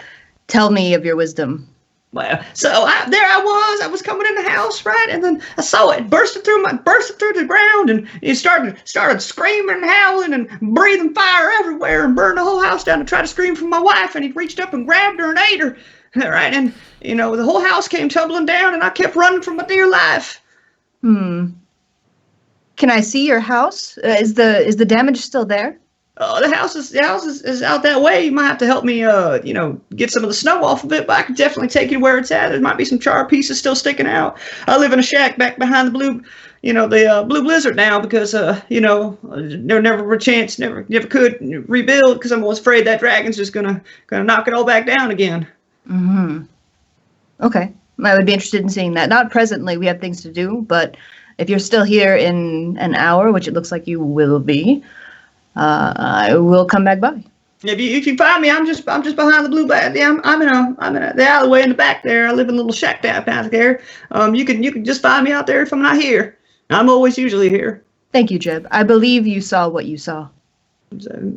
"Tell me of your wisdom." Well, so I was coming in the house, right, and then I saw it bursting through the ground, and it started screaming and howling and breathing fire everywhere and burned the whole house down to try to scream for my wife, and he reached up and grabbed her and ate her, right, and you know, the whole house came tumbling down, and I kept running for my dear life. Can I see your house? Is the damage still there? The house is out that way. You might have to help me, get some of the snow off of it, but I can definitely take you to where it's at. There might be some charred pieces still sticking out. I live in a shack back behind the blue blizzard now because, never a chance, never could rebuild because I'm always afraid that dragon's just gonna knock it all back down again. Okay, I would be interested in seeing that. Not presently, we have things to do, but if you're still here in an hour, which it looks like you will be, I will come back by. If you find me, I'm just behind the blue bag. Yeah, I'm in the alleyway in the back there. I live in a little shack down back there. You can just find me out there if I'm not here. I'm always usually here. Thank you, Jeb. I believe you saw what you saw.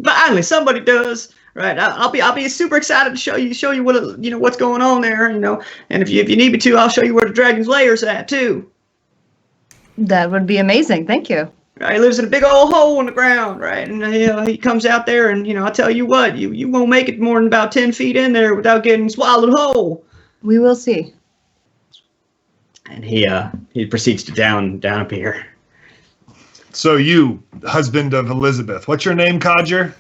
Finally, somebody does. Right, I'll be super excited to show you what's going on there. And if you need me to, I'll show you where the dragon's lair's at too. That would be amazing. Thank you. He lives in a big old hole in the ground, right? And he comes out there, and I tell you what, you won't make it more than about 10 feet in there without getting swallowed whole. We will see. And he proceeds to down up here. So you, husband of Elizabeth, what's your name, Codger?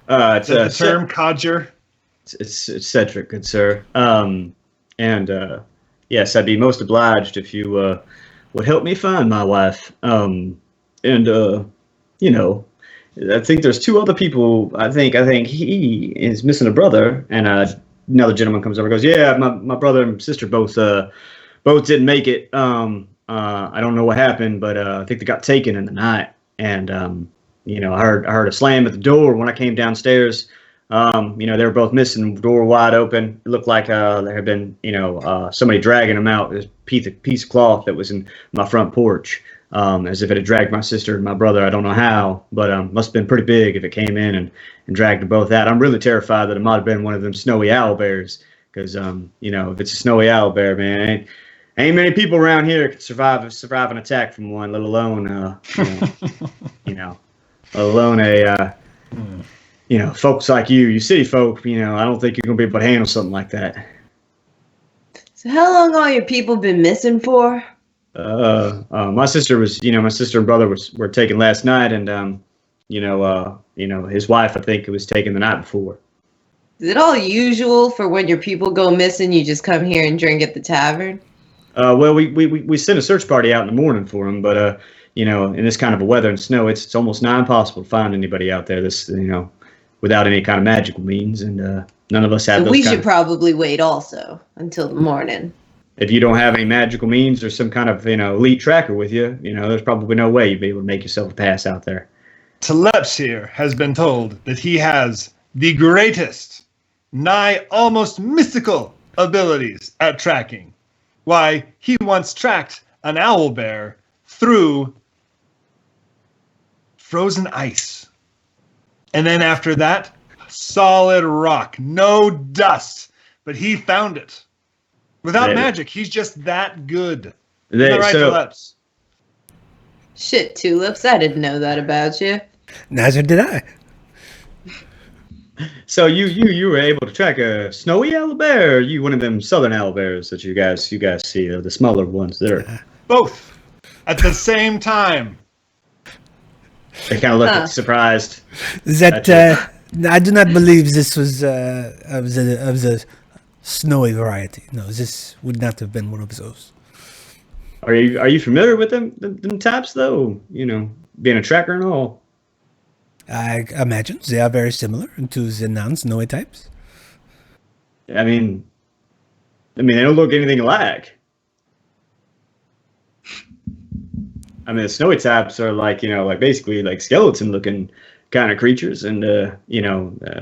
It's the term Codger. It's Cedric, good sir. Yes, I'd be most obliged if you would help me find my wife. I think there's two other people. I think he is missing a brother, and another gentleman comes over and goes, "Yeah, my brother and sister both didn't make it. I don't know what happened, but I think they got taken in the night." And I heard a slam at the door when I came downstairs. They were both missing, door wide open. It looked like there had been somebody dragging them out. This piece of cloth that was in my front porch. As if it had dragged my sister and my brother. I don't know how, but must have been pretty big if it came in and dragged them both out. I'm really terrified that it might have been one of them snowy owl bears, because if it's a snowy owl bear, man, ain't many people around here can survive an attack from one, let alone folks like you city folk. I don't think you're gonna be able to handle something like that. So how long all your people been missing for? My sister and brother were taken last night, and his wife, I think, was taken the night before. Is it all usual for when your people go missing, you just come here and drink at the tavern? Well, we sent a search party out in the morning for them, but in this kind of a weather and snow, it's almost nigh impossible to find anybody out there. Without any kind of magical means, and none of us have. So we should probably wait also until the morning. If you don't have any magical means or some kind of elite tracker with you, there's probably no way you'd be able to make yourself a pass out there. Teleps here has been told that he has the greatest, nigh almost mystical abilities at tracking. Why, he once tracked an owl bear through frozen ice. And then after that, solid rock, no dust, but he found it. Without magic, he's just that good. Tulips? Shit, Tulips, I didn't know that about you. Neither did I. So you were able to track a snowy owl bear, or you one of them southern owl bears that you guys see, the smaller ones that are both at the same time. They kind of look surprised. I do not believe this was of the snowy variety. No, this would not have been one of those. Are you familiar with them types though? Being a tracker and all. I imagine they are very similar to the non-snowy types. I mean, they don't look anything alike. The snowy types are like basically like skeleton-looking kind of creatures, and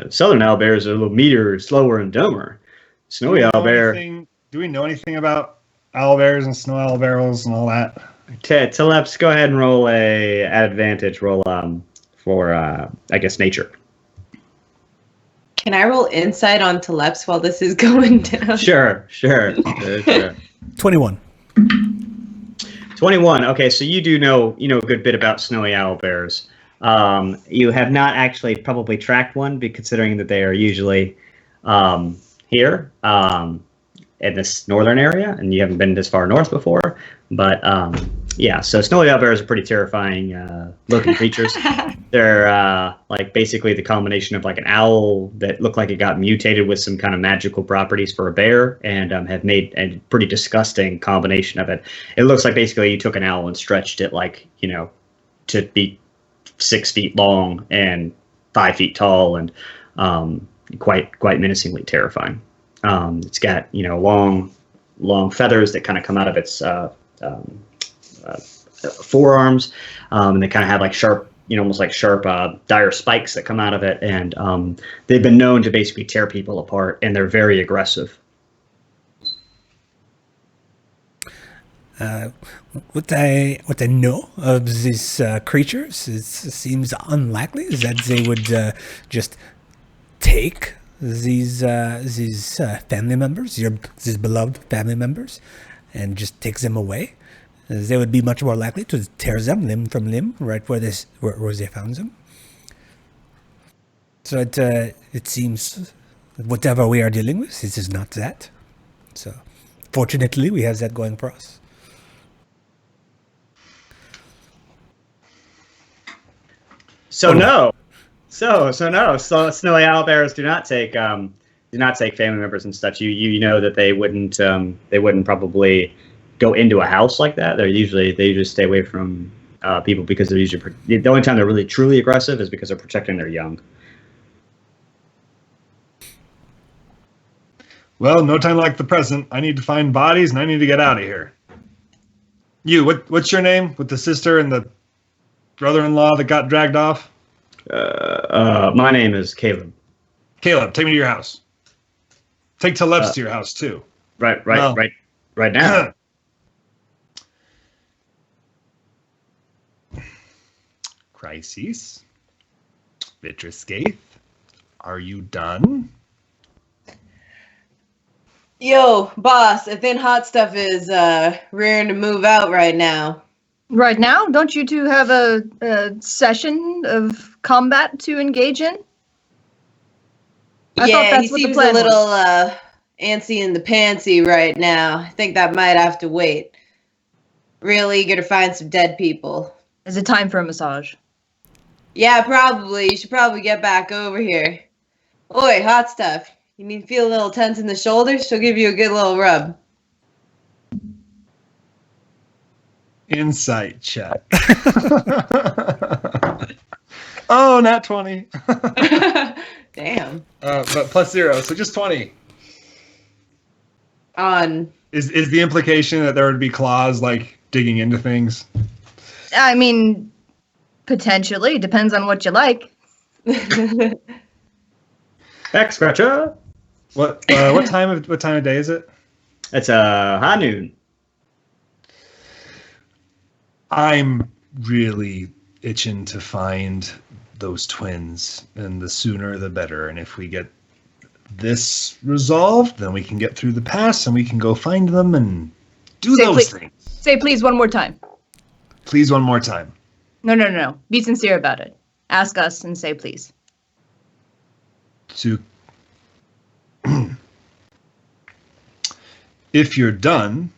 southern owl bears are a little meatier, slower, and dumber. Snowy owl bear. Do we know anything about owl bears and snow owl barrels and all that? Teleps, go ahead and roll at advantage. Roll for I guess nature. Can I roll insight on Teleps while this is going down? Sure. 21. 21. Okay, so you do know a good bit about snowy owl bears. You have not actually probably tracked one, considering that they are usually here in this northern area, and you haven't been this far north before. But so snowy owl bears are pretty terrifying looking creatures. They're like basically the combination of like an owl that looked like it got mutated with some kind of magical properties for a bear, and have made a pretty disgusting combination of it. It looks like basically you took an owl and stretched it like to be 6 feet long and 5 feet tall, and quite menacingly terrifying. It's got long feathers that kind of come out of its forearms, and they kind of have like sharp, almost like sharp, dire spikes that come out of it, and they've been known to basically tear people apart, and they're very aggressive. What I know of these creatures, it seems unlikely that they would just take these family members, these beloved family members, and just take them away. They would be much more likely to tear them limb from limb, right where they found them. So it seems whatever we are dealing with, this is not that. So fortunately, we have that going for us. So snowy owlbears do not take family members and such. You know that they wouldn't probably go into a house like that. They usually stay away from people because they're usually the only time they're really truly aggressive is because they're protecting their young. Well, no time like the present. I need to find bodies and I need to get out of here. You, what's your name with the sister and the brother-in-law that got dragged off? My name is Caleb. Caleb, take me to your house. Take Taleb's to your house too. Right now. Crises. Vitruscaith, are you done? Yo, boss, I think Hot Stuff is rearing to move out right now. Right now? Don't you two have a session of combat to engage in? I thought that's he what the seems plan a little was. antsy in the pantsy right now. I think that might have to wait. Real eager to find some dead people. Is it time for a massage? Yeah, probably. You should probably get back over here. Oi, Hot Stuff. You need to feel a little tense in the shoulders? She'll give you a good little rub. Insight check. Oh, nat 20. Damn. But plus 0, so just 20. On. Is the implication that there would be claws like digging into things? I mean, potentially. Depends on what you like. Back scratcher. What time of day is it? It's high noon. I'm really itching to find those twins, and the sooner the better. And if we get this resolved, then we can get through the pass and we can go find them and do those things. Say please one more time. Please one more time. No. Be sincere about it. Ask us and say please. To if you're done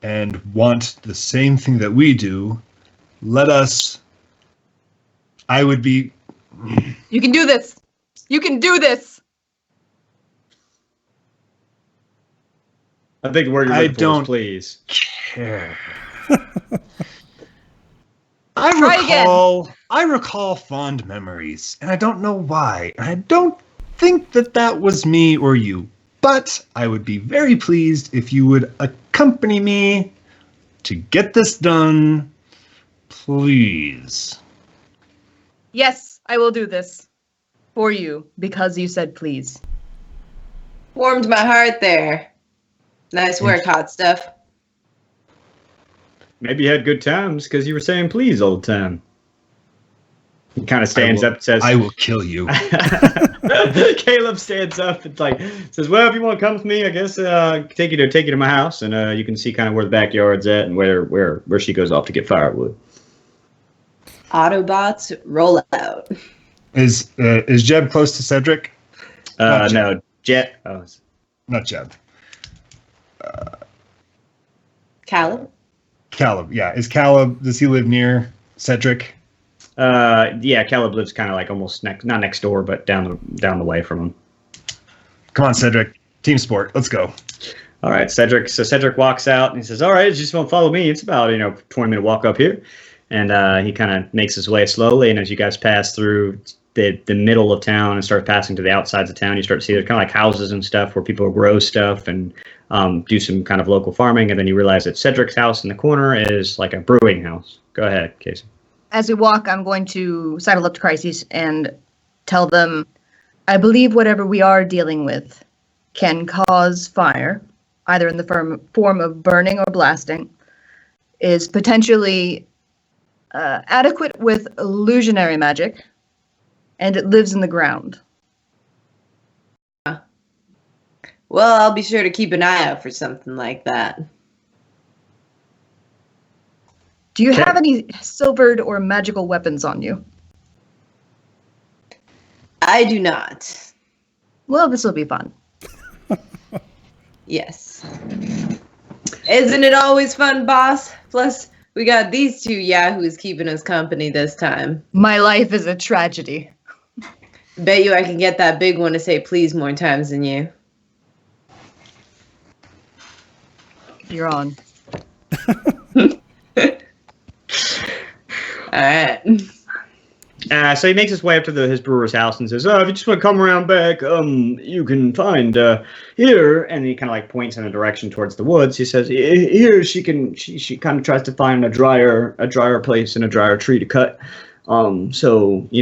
and want the same thing that we do, let us. I would be. You can do this. You can do this. I think the word you're looking for is please. Care. Try I recall fond memories, and I don't know why. I don't think that was me or you, but I would be very pleased if you would accompany me to get this done, please. Yes, I will do this for you because you said please. Warmed my heart there. Nice work, Hot Stuff. Maybe you had good times because you were saying please all the time. He kind of stands up and says, I will kill you. Caleb stands up and says, well, if you want to come with me, I guess take you to my house, and you can see kind of where the backyard's at and where she goes off to get firewood. Autobots roll out. Is Jeb close to Cedric? No, Jet. Oh, not Jeb. Caleb? Caleb, yeah. Does he live near Cedric? Yeah, Caleb lives kind of like almost not next door, but down the way from him. Come on, Cedric. Team sport. Let's go. All right, Cedric. So Cedric walks out and he says, all right, you just want to follow me. It's about, 20-minute walk up here. And he kind of makes his way slowly. And as you guys pass through the middle of town and start passing to the outsides of town, you start to see there's kind of like houses and stuff where people grow stuff and do some kind of local farming, and then you realize that Cedric's house in the corner is like a brewing house. Go ahead, Casey. As we walk, I'm going to sidle up to Crises and tell them, I believe whatever we are dealing with can cause fire, either in the form of burning or blasting, is potentially adequate with illusionary magic, and it lives in the ground. Well, I'll be sure to keep an eye out for something like that. Do you have any silvered or magical weapons on you? I do not. Well, this will be fun. Yes. Isn't it always fun, boss? Plus, we got these two yahoos keeping us company this time. My life is a tragedy. Bet you I can get that big one to say please more times than you. You're on. All right. So he makes his way up to his brewer's house and says, "Oh, if you just want to come around back, you can find here." And he kind of like points in a direction towards the woods. He says, "Here she kind of tries to find a drier place and a drier tree to cut. So we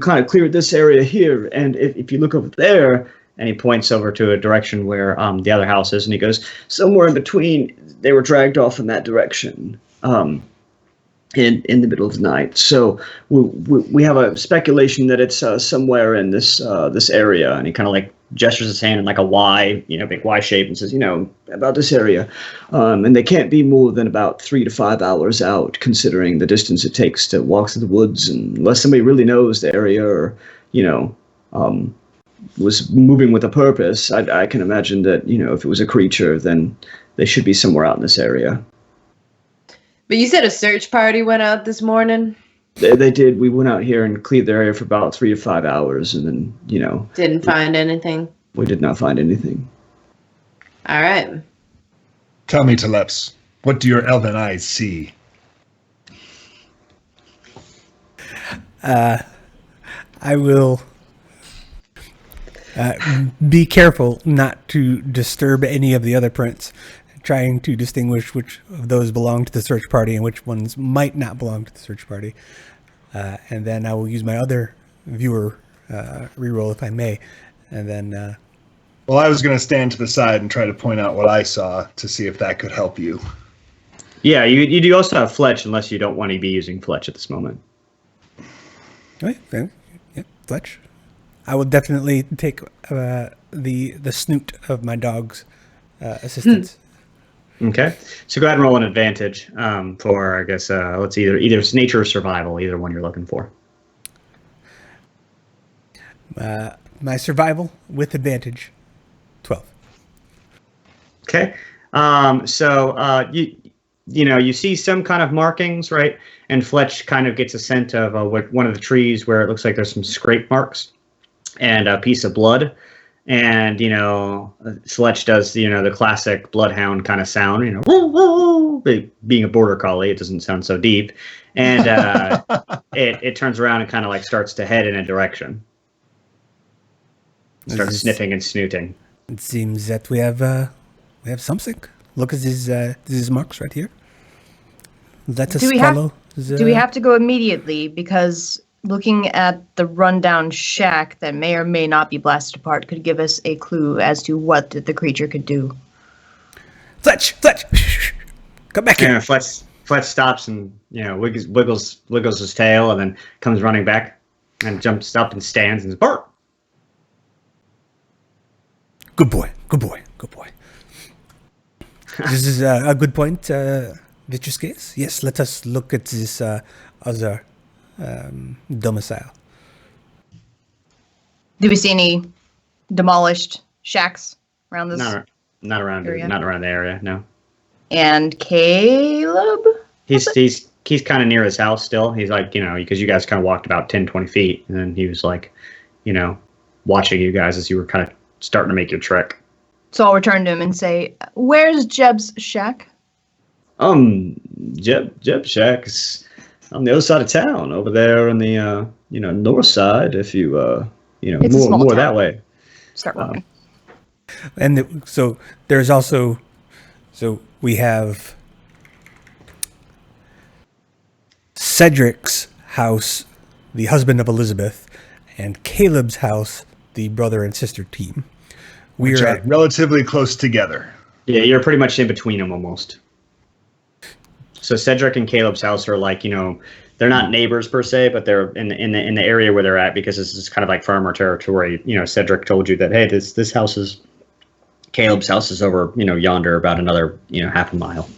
kind of cleared this area here, and if you look over there." And he points over to a direction where the other house is, and he goes, "Somewhere in between, they were dragged off in that direction, in the middle of the night. So we have a speculation that it's somewhere in this area." And he kind of like gestures his hand in like a Y, big Y shape, and says, "About this area, and they can't be more than about 3 to 5 hours out, considering the distance it takes to walk through the woods, and unless somebody really knows the area or was moving with a purpose. I can imagine that, if it was a creature, then they should be somewhere out in this area." But you said a search party went out this morning? They did. We went out here and cleared the area for about 3 to 5 hours, and then, Didn't find anything? we did not find anything. All right. Tell me, Teleps, what do your elven eyes see? I will be careful not to disturb any of the other prints, trying to distinguish which of those belong to the search party and which ones might not belong to the search party. And then I will use my other viewer reroll, if I may. And then... Well, I was going to stand to the side and try to point out what I saw to see if that could help you. Yeah, you do also have Fletch, unless you don't want to be using Fletch at this moment. Okay. Yeah, Fletch. I will definitely take the snoot of my dog's assistance. Okay, so go ahead and roll an advantage for, I guess, let's either it's nature or survival, either one you're looking for. My survival with advantage, 12. Okay, so you see some kind of markings, right? And Fletch kind of gets a scent of one of the trees where it looks like there's some scrape marks and a piece of blood. And, Fletch does, the classic bloodhound kind of sound, woo, woo. Being a border collie, it doesn't sound so deep. And it turns around and kind of like starts to head in a direction. Starts sniffing and snooting. It seems that we have something. Look at these marks right here. Let us follow. Do we have to go immediately? Because looking at the rundown shack that may or may not be blasted apart could give us a clue as to what the creature could do. Fletch! Come back here. Yeah, Fletch stops and, wiggles his tail and then comes running back and jumps up and stands and says, "Bark!" Good boy. This is a good point, Vitruvius. Yes, let us look at this other domicile. Do we see any demolished shacks around this? Not around area? Not around the area, no. And Caleb? He's kind of near his house still. He's like, because you guys kind of walked about 10, 20 feet, and then he was like, watching you guys as you were kind of starting to make your trek. So I'll return to him and say, "Where's Jeb's shack?" Jeb shack is on the other side of town, over there on the north side. If you It's a small more town. that way. Start walking. And so there's also, so we have Cedric's house, the husband of Elizabeth, and Caleb's house, the brother and sister team. Which are relatively close together. Yeah, you're pretty much in between them almost. So Cedric and Caleb's house are like, they're not neighbors per se, but they're in the area where they're at, because this is kind of like farmer territory. Cedric told you that, hey, this house is, Caleb's house is over, yonder, about another, half a mile.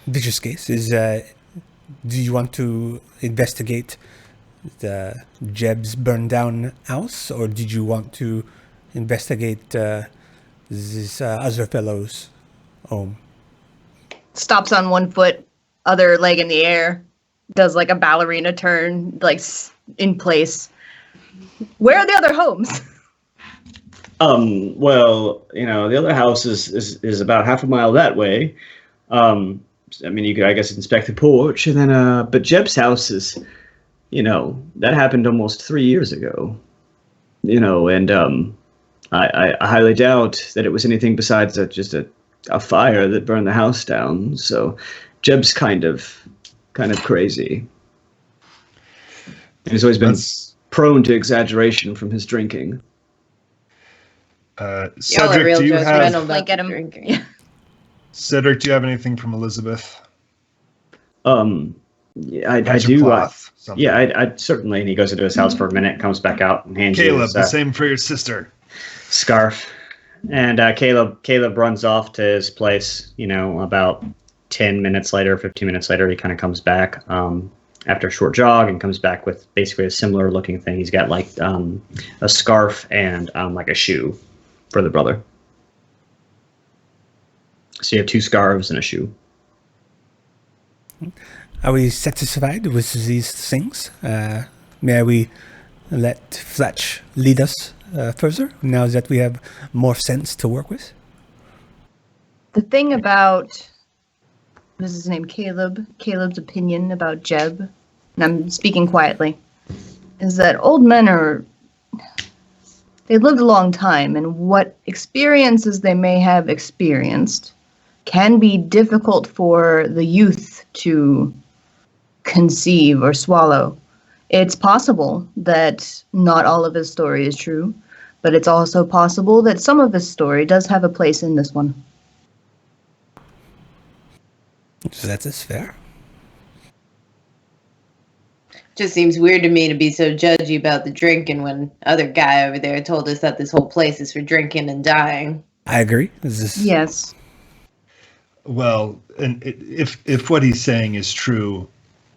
Vicious case is, do you want to investigate the Jeb's burned down house, or did you want to investigate this other fellow's home? Stops on one foot, other leg in the air, does like a ballerina turn, like in place. Where are the other homes? Well, the other house is about half a mile that way. You could, I guess, inspect the porch, and then, but Jeb's house is, that happened almost 3 years ago. And I highly doubt that it was anything besides just a fire that burned the house down. So Jeb's kind of crazy. And he's always been prone to exaggeration from his drinking. Cedric, do you have Like at him. drinking? Cedric? Do you have anything from Elizabeth? Yeah, I do. Cloth, something. Yeah, I certainly. And he goes into his house for a minute, comes back out, and hands you Caleb, his the same for your sister. scarf. And Caleb runs off to his place. About 10 minutes later, 15 minutes later, he kind of comes back after a short jog, and comes back with basically a similar looking thing. He's got like a scarf and like a shoe for the brother. So you have 2 scarves and a shoe. Are we satisfied with these things? May we let Fletch lead us further, now that we have more sense to work with? The thing about, what is his name, Caleb's opinion about Jeb, and I'm speaking quietly, is that old men they lived a long time, and what experiences they may have experienced can be difficult for the youth to conceive or swallow. It's possible that not all of his story is true, but it's also possible that some of his story does have a place in this one. So that is fair. Just seems weird to me to be so judgy about the drinking when other guy over there told us that this whole place is for drinking and dying. I agree. This is Yes. Well, and if what he's saying is true,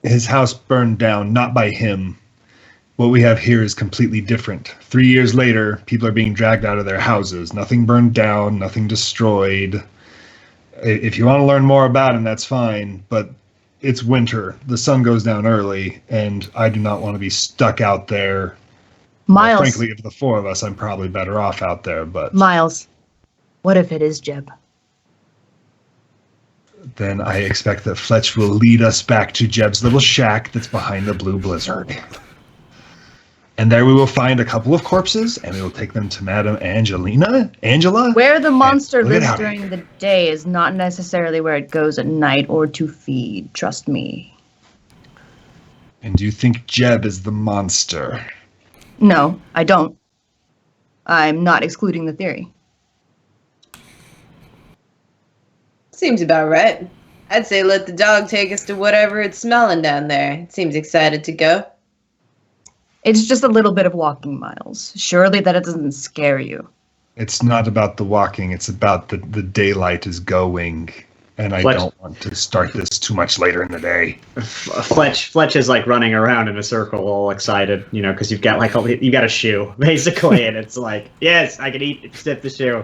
his house burned down, not by him. What we have here is completely different. 3 years later, people are being dragged out of their houses. Nothing burned down, nothing destroyed. If you want to learn more about him, that's fine, but it's winter. The sun goes down early, and I do not want to be stuck out there. Miles. Well, frankly, of the 4 of us, I'm probably better off out there, but Miles, what if it is Jeb? then I expect that Fletch will lead us back to Jeb's little shack that's behind the blue blizzard. And there we will find a couple of corpses, and we will take them to Madame Angela? Where the monster Look at lives how- during the day is not necessarily where it goes at night or to feed, trust me. And do you think Jeb is the monster? No, I don't. I'm not excluding the theory. Seems about right. I'd say let the dog take us to whatever it's smelling down there. It seems excited to go. It's just a little bit of walking, Miles. Surely that it doesn't scare you. It's not about the walking, it's about the daylight is going. And I Fletch- don't want to start this too much later in the day. Fletch is like running around in a circle, all excited, because you've got you got a shoe basically, and it's like, yes, I can eat except the shoe.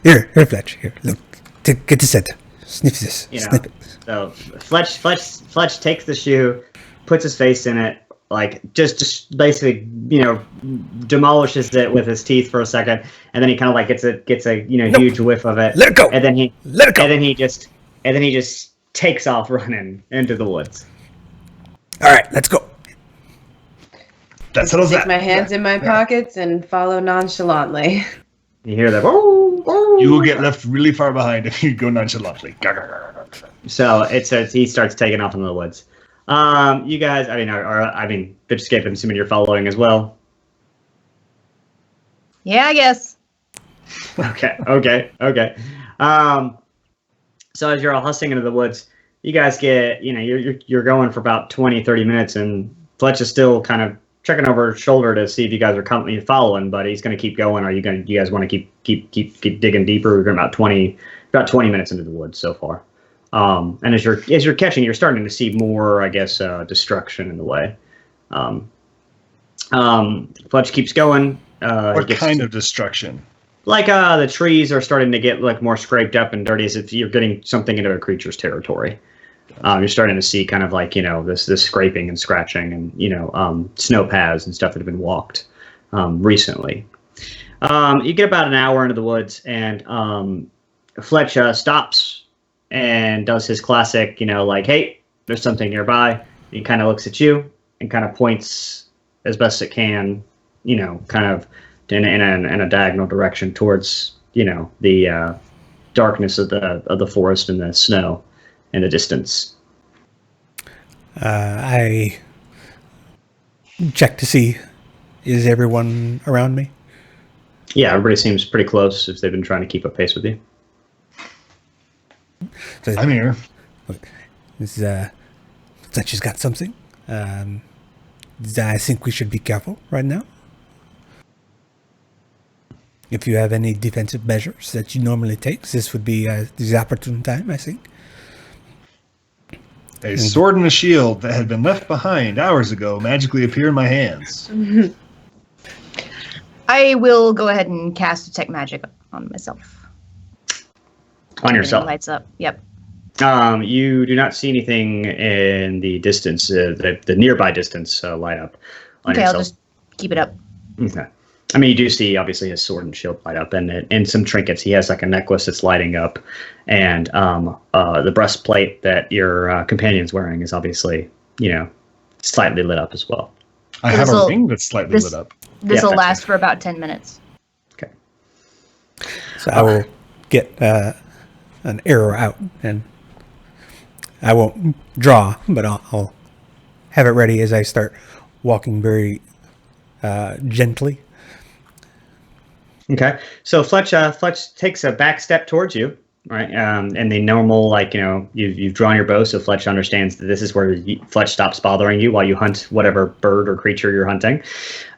Here, Fletch. Here, look. Get the scent. Sniff this. Sniff it. So Fletch takes the shoe, puts his face in it, like just basically demolishes it with his teeth for a second, and then he kind of like gets a huge whiff of it. Let it go. And then he Let it go. And then he just takes off running into the woods. All right, let's go. That settles Stick that. my hands in my pockets and follow nonchalantly. You hear that? "Oh." You will get left really far behind if you go nonchalantly. So he starts taking off into the woods. You guys, Bitchscape, I'm assuming you're following as well. Yeah, I guess. Okay. So as you're all hustling into the woods, you guys get, you're going for about 20, 30 minutes, and Fletch is still kind of checking over his shoulder to see if you guys are following, but he's going to keep going. You guys want to keep digging deeper? We're going about 20 minutes into the woods so far. And as you're catching, you're starting to see more, I guess, destruction in the way. Fletch keeps going. What kind of destruction? Like the trees are starting to get like more scraped up and dirty, as if you're getting something into a creature's territory. You're starting to see kind of like, this scraping and scratching and, snow paths and stuff that have been walked recently. You get about an hour into the woods, and Fletch stops and does his classic, like, hey, there's something nearby. He kind of looks at you and kind of points as best it can, kind of in a diagonal direction towards, the darkness of the forest and the snow in the distance. I check to see, is everyone around me? Yeah, everybody seems pretty close if they've been trying to keep up pace with you. So, I'm here. Fletch has got something. I think we should be careful right now. If you have any defensive measures that you normally take, this would be the opportune time, I think. A sword and a shield that had been left behind hours ago magically appear in my hands. I will go ahead and cast Detect Magic on myself. On yourself? Lights up. Yep. You do not see anything in the distance, the nearby distance light up on Okay, yourself. I'll just keep it up. Okay. I mean, you do see, obviously, his sword and shield light up, and some trinkets. He has like a necklace that's lighting up, and the breastplate that your companion's wearing is obviously, slightly lit up as well. I have a ring that's slightly lit up. This will that's last for about 10 minutes. Okay. So I will get an arrow out, and I won't draw, but I'll have it ready as I start walking very gently. Okay. So Fletch takes a back step towards you, right? And the normal, you've drawn your bow, so Fletch understands that this is where Fletch stops bothering you while you hunt whatever bird or creature you're hunting.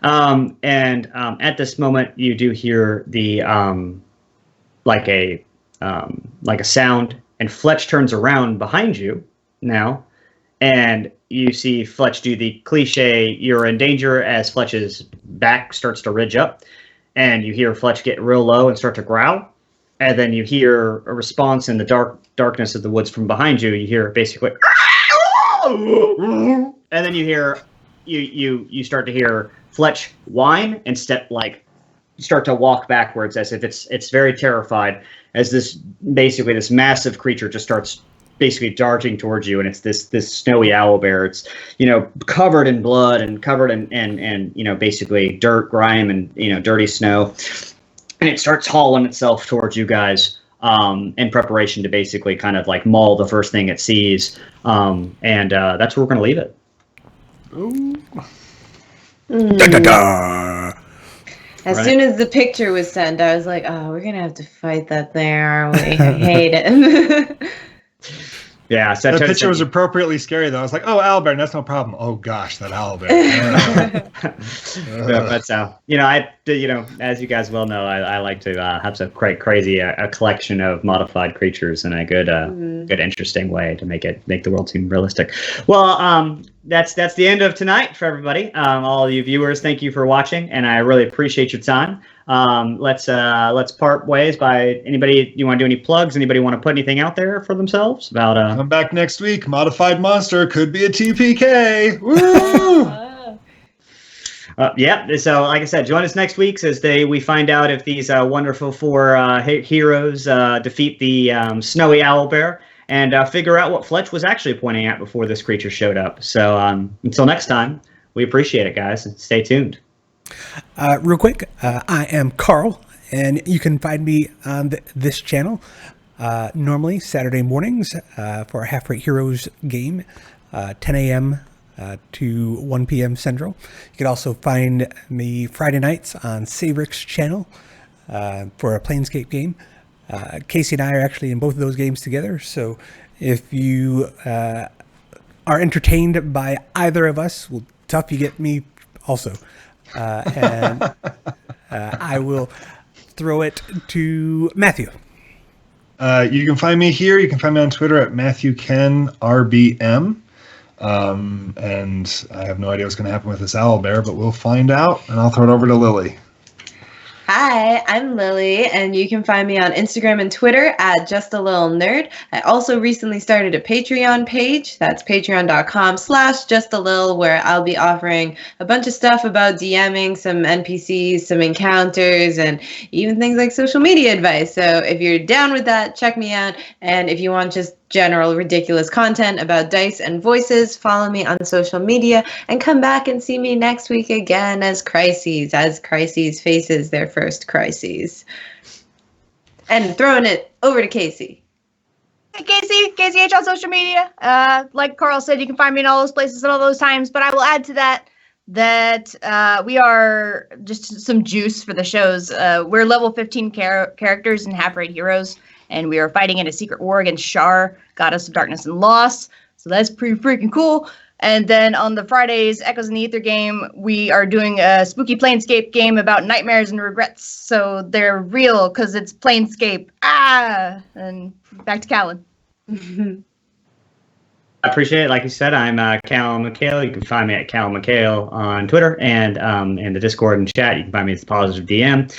And at this moment, you do hear the like a sound, and Fletch turns around behind you now, and you see Fletch do the cliche, you're in danger, as Fletch's back starts to ridge up, and you hear Fletch get real low and start to growl, and then you hear a response in the darkness of the woods from behind you. You hear basically, and then you hear, you start to hear Fletch whine and start to walk backwards as if it's very terrified, as this massive creature just starts basically darting towards you, and it's this snowy owlbear. It's covered in blood and covered in basically dirt, grime, and dirty snow, and it starts hauling itself towards you guys in preparation to basically kind of like maul the first thing it sees, and that's where we're gonna leave it. Da, da, da. As soon as the picture was sent, I was like, oh, we're going to have to fight that thing, aren't we? I hate it. Yeah, so The picture was appropriately scary, though. I was like, oh, owlbear, that's no problem. Oh, gosh, that owlbear. Yeah, that's how. As you guys well know, I like to have some crazy a collection of modified creatures in a good, interesting way to make the world seem realistic. Well, that's the end of tonight for everybody. All you viewers, thank you for watching, and I really appreciate your time. Let's part ways. By anybody, you want to do any plugs? Anybody want to put anything out there for themselves about? Come back next week. Modified monster could be a TPK. Woo! Yeah. So, like I said, join us next week as we find out if these wonderful four heroes defeat the snowy owlbear, and figure out what Fletch was actually pointing at before this creature showed up. So until next time, we appreciate it, guys, and stay tuned. Real quick, I am Carl, and you can find me on this channel normally Saturday mornings for a Half Rate Heroes game, 10 a.m. To 1 p.m. Central. You can also find me Friday nights on Savric's channel for a Planescape game. Casey and I are actually in both of those games together, so if you are entertained by either of us, well, tough you get me also. And I will throw it to Matthew. You can find me here. You can find me on Twitter at MatthewKenRBM. And I have no idea what's going to happen with this owlbear, but we'll find out, and I'll throw it over to Lily. Hi, I'm Lily, and you can find me on Instagram and Twitter at Just a Little Nerd. I also recently started a Patreon page. That's patreon.com/justalil, where I'll be offering a bunch of stuff about DMing, some NPCs, some encounters, and even things like social media advice. So if you're down with that, check me out. And if you want just general ridiculous content about dice and voices, follow me on social media, and come back and see me next week again as Crises faces their first crises. And throwing it over to Casey. Hey, Casey H on social media. Like Carl said, you can find me in all those places at all those times, but I will add to that we are just some juice for the shows. We're level 15 characters in Half Rate Heroes, and we are fighting in a secret war against Shar, Goddess of Darkness and Loss. So that's pretty freaking cool. And then on the Fridays, Echoes in the Ether game, we are doing a spooky Planescape game about nightmares and regrets. So they're real because it's Planescape. And back to Callan. I appreciate it. Like you said, I'm Callum McHale. You can find me at Callum McHale on Twitter, and in the Discord and chat, you can find me as Positive DM.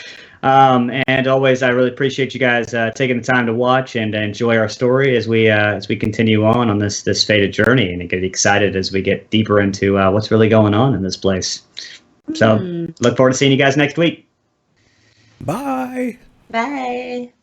And always, I really appreciate you guys taking the time to watch and enjoy our story as we continue on this fated journey, and get excited as we get deeper into what's really going on in this place. So, look forward to seeing you guys next week. Bye. Bye.